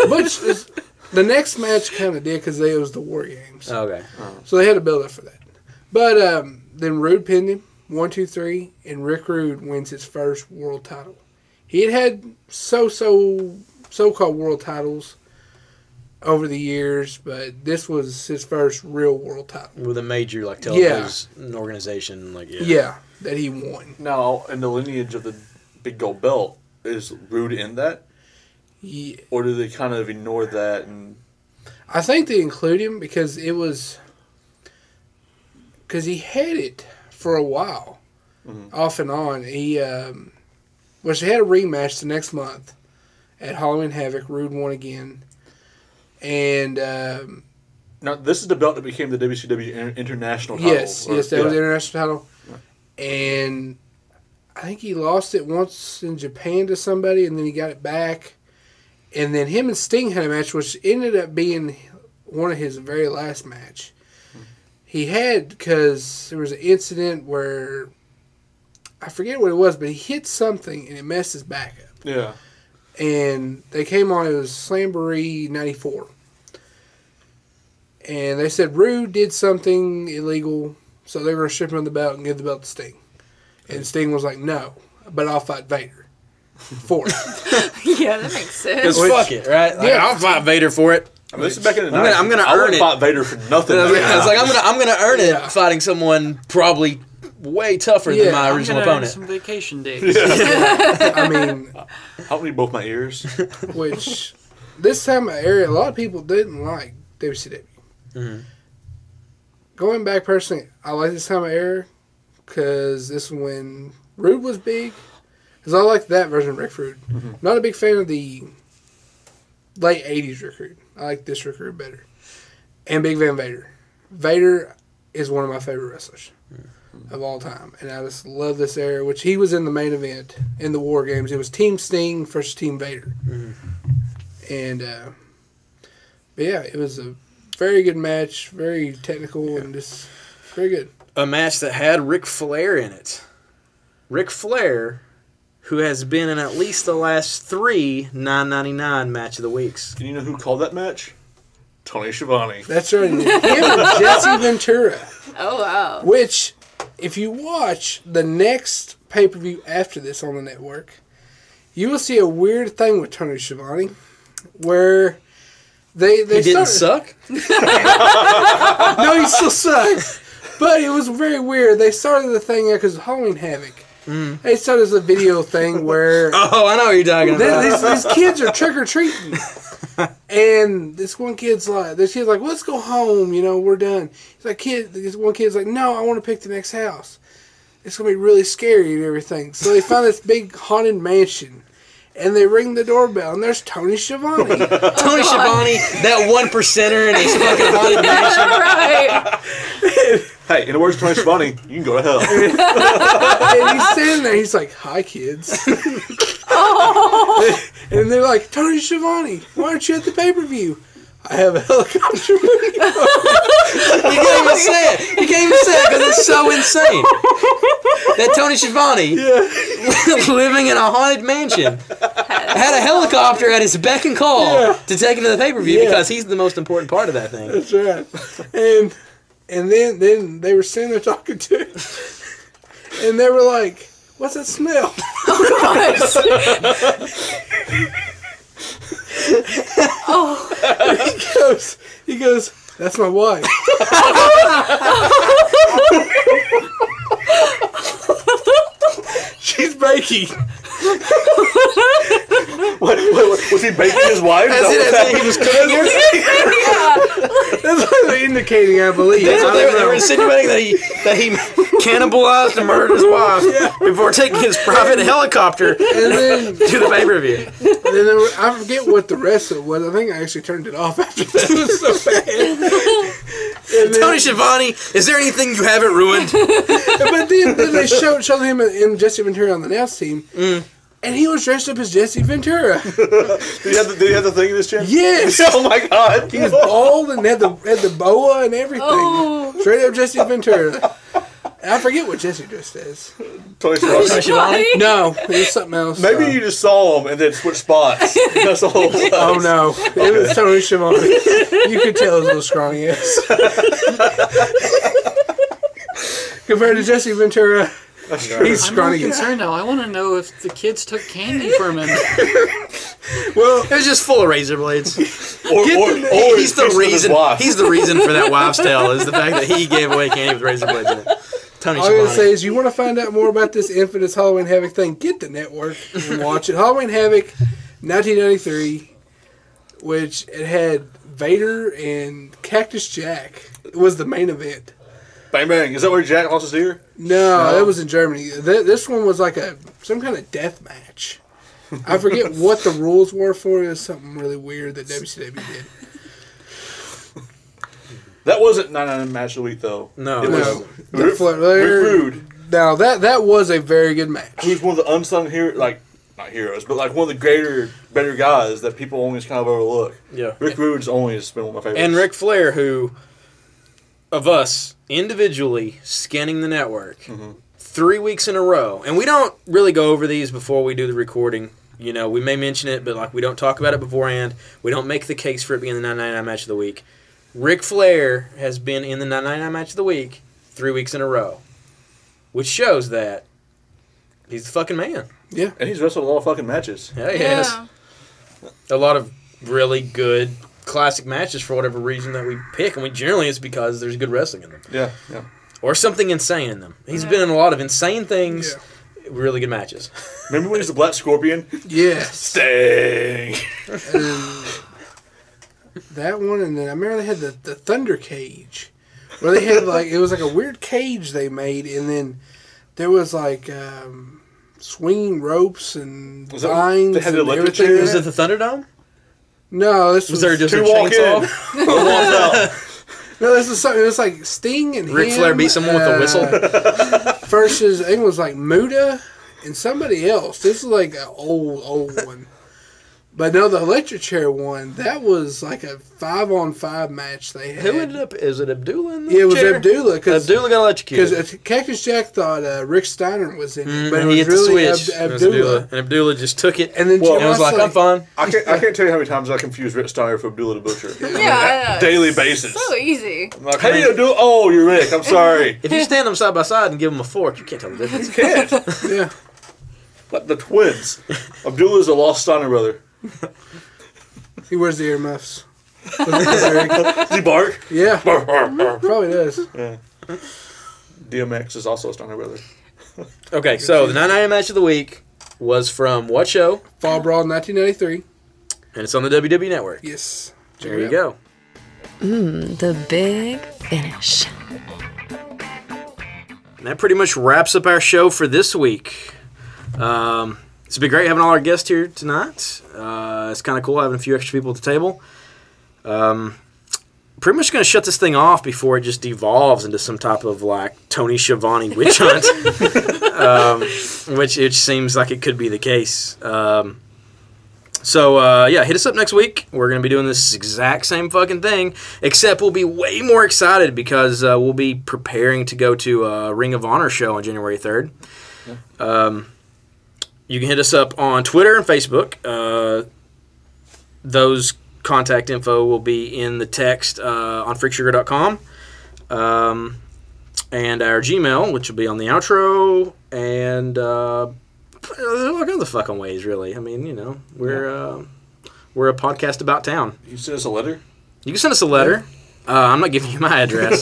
But the next match kind of did because it was the War Games. Okay. So they had to build up for that. But then Rude pinned him, 1, 2, 3, and Rick Rude wins his first world title. He had so-called world titles over the years, but this was his first real world title. With a major television organization, that he won. Now, in the lineage of the big gold belt, is Rude in that? Yeah. Or do they kind of ignore that? And I think they include him because he had it for a while, off and on. He they had a rematch the next month at Halloween Havoc. Rude won again. And now this is the belt that became the WCW International title. Yes, that was the international title. And I think he lost it once in Japan to somebody, and then he got it back. And then him and Sting had a match, which ended up being one of his very last match. He had, because there was an incident where, I forget what it was, but he hit something and it messed his back up. Yeah. And they came on, it was Slamboree 94. And they said Rude did something illegal, so they were going to strip him of the belt and give the belt to Sting. And Sting was like, no, but I'll fight Vader for it. Yeah, that makes sense. Because fuck it, right? Like, Yeah. I'll fight Vader for it. I mean, this is back in the 90s. I'm gonna I earn wouldn't it. fight Vader for nothing. It's like I'm gonna earn it Yeah. fighting someone probably way tougher than my Yeah. original I'm gonna earn opponent. some vacation days. I mean, Help me both my ears. which this time of area, a lot of people didn't like WCW. Going back personally, I like this time of era because this is when Rude was big. Because I like that version of Rick Rude. Not a big fan of the late 80s Rick Rude. I like this Rick Rude better. And Big Van Vader. Vader is one of my favorite wrestlers of all time. And I just love this era, which he was in the main event in the War Games. It was Team Sting versus Team Vader. And, but yeah, it was a very good match, very technical, and just very good. A match that had Ric Flair in it. Ric Flair, who has been in at least the last 3 $9.99 match of the weeks. And you know who called that match? Tony Schiavone. That's right. Him and Jesse Ventura. Oh, wow. Which, if you watch the next pay-per-view after this on the network, you will see a weird thing with Tony Schiavone, where they didn't suck? No, he still sucks. But it was very weird. They started the thing because of Halloween Havoc. They started as a video thing where... Oh, I know what you're talking about. These kids are trick-or-treating. And this kid's like, well, let's go home, we're done. He's like, this one kid's like, no, I want to pick the next house. It's going to be really scary and everything. So they find this big haunted mansion. And they ring the doorbell, and there's Tony Schiavone. Tony Schiavone, that 1%er in his fucking haunted mansion. Right. Hey, in the words of Tony Schiavone, you can go to hell. And he's standing there, he's like, hi, kids. Oh. And they're like, Tony Schiavone, why aren't you at the pay-per-view? I have a helicopter. You can't even say it. You can't even say it because it's so insane. That Tony Schiavone, living in a haunted mansion, had a helicopter at his beck and call to take him to the pay-per-view because he's the most important part of that thing. That's right. And then they were sitting there talking to him. And they were like, what's that smell? Oh, he goes, that's my wife. She's baking. What, was he baking his wife? He was cooking her? That's what they're indicating, I believe. They were insinuating that he cannibalized and murdered his wife before taking his private helicopter and then to the pay-per-view. And then I forget what the rest of it was. I think I actually turned it off after that. It was so bad. Tony Schiavone, is there anything you haven't ruined? But then they showed him and Jesse Ventura on the announce team. And he was dressed up as Jesse Ventura. Did he have the thing in his chin? Yes. Oh my God. He was bald and had the boa and everything. Oh. Straight up Jesse Ventura. I forget what Jesse dressed as. Tony Schiavone? No, it was something else. Maybe you just saw him and then switched spots. That's the whole thing. Oh no, it was Tony Schiavone. You could tell it was a little scrawny ass. Compared to Jesse Ventura, he's scrawny. I'm more concerned now. I want to know if the kids took candy from him. Well, it was just full of razor blades. Or he's the reason. He's the reason for that wives' tale is the fact that he gave away candy with razor blades in it. Tony All I'm going to say is, you want to find out more about this infamous Halloween Havoc thing, get the network and watch it. Halloween Havoc, 1993, which it had Vader and Cactus Jack. It was the main event. Bang bang! Is that where Jack lost his ear? No, that was in Germany. This one was like some kind of death match. I forget what the rules were for it. It was something really weird that WCW did. That wasn't 99 match of the week though. No, it was Rick Rude. Now that was a very good match. Who's one of the unsung heroes, not heroes, but like one of the better guys that people always kind of overlook. Yeah, Rick Rude's always been one of my favorites. And Ric Flair, who of us individually scanning the network 3 weeks in a row, and we don't really go over these before we do the recording. You know, we may mention it, but like we don't talk about it beforehand. We don't make the case for it being the 999 match of the week. Ric Flair has been in the 999 match of the week 3 weeks in a row, which shows that he's the fucking man. Yeah, and he's wrestled a lot of fucking matches. Yeah, he has. A lot of really good classic matches for whatever reason that we pick, and generally it's because there's good wrestling in them. Yeah, yeah. Or something insane in them. He's been in a lot of insane things, really good matches. Remember when he was the Black Scorpion? Yes. Sting. That one, and then I remember they had the Thunder Cage, where they had it was like a weird cage they made, and then there was like swinging ropes and vines they had the and electric everything. chair? Was it the Thunderdome? No, this was there just a Two walk chainsaw? in. One walk out. No, this was something. It was like Sting and Ric him, Flair beat someone with a whistle? versus I think it was like Muda and somebody else. This is like an old one. But no, the electric chair one, that was like a 5-on-5 match they had. Who ended up? Is it Abdullah in the Yeah, it was chair? Abdullah. Abdullah got electrocuted. Because Cactus Jack thought Rick Steiner was in it, but it he was hit really the switch. It was Abdullah. And Abdullah just took it. And then Well, and was like, I'm fine. I can't tell you how many times I confuse Rick Steiner for Abdullah the Butcher. Yeah, I know. Daily basis. So easy. I'm like, hey, Abdullah. Oh, you're Rick. I'm sorry. If you stand them side by side and give them a fork, you can't tell the difference. Can't. Yeah. Like the twins. Abdullah's a lost Steiner brother. He wears the earmuffs. Does he bark? Yeah. Probably does. Yeah. DMX is also a Steiner brother. Okay, so the 9 a.m. match of the week was from what show? Fall Brawl 1993. And it's on the WWE Network. Yes. There you go. The big finish. And that pretty much wraps up our show for this week. It's been great having all our guests here tonight. It's kind of cool having a few extra people at the table. Pretty much going to shut this thing off before it just devolves into some type of like Tony Schiavone witch hunt, which it seems like it could be the case. So hit us up next week. We're going to be doing this exact same fucking thing, except we'll be way more excited because we'll be preparing to go to a Ring of Honor show on January 3rd. Yeah. You can hit us up on Twitter and Facebook. Those contact info will be in the text on freaksugar.com. And our Gmail, which will be on the outro. And all kinds of fucking ways, really. I mean, you know, we're a podcast about town. You send us a letter? You can send us a letter. I'm not giving you my address.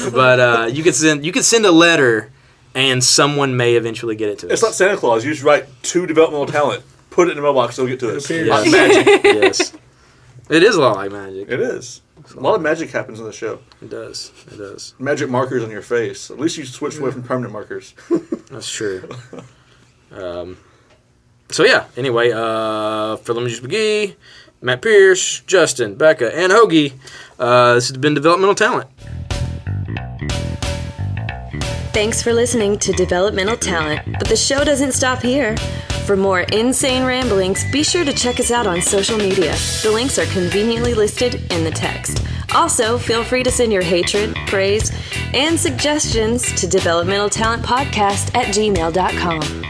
But you could send a letter, and someone may eventually get it to us. It's like Santa Claus. You just write to developmental talent, put it in the mailbox, they'll get to us. Yes. Like magic. Yes. It is a lot like magic. It is. A lot of magic happens in the show. It does. It does. Magic markers on your face. At least you switched away from permanent markers. That's true. So yeah, anyway, for Lemon Juice McGee, Matt Pierce, Justin, Becca, and Hoagie, this has been Developmental Talent. Thanks for listening to Developmental Talent, but the show doesn't stop here. For more insane ramblings, be sure to check us out on social media. The links are conveniently listed in the text. Also, feel free to send your hatred, praise, and suggestions to developmentaltalentpodcast@gmail.com.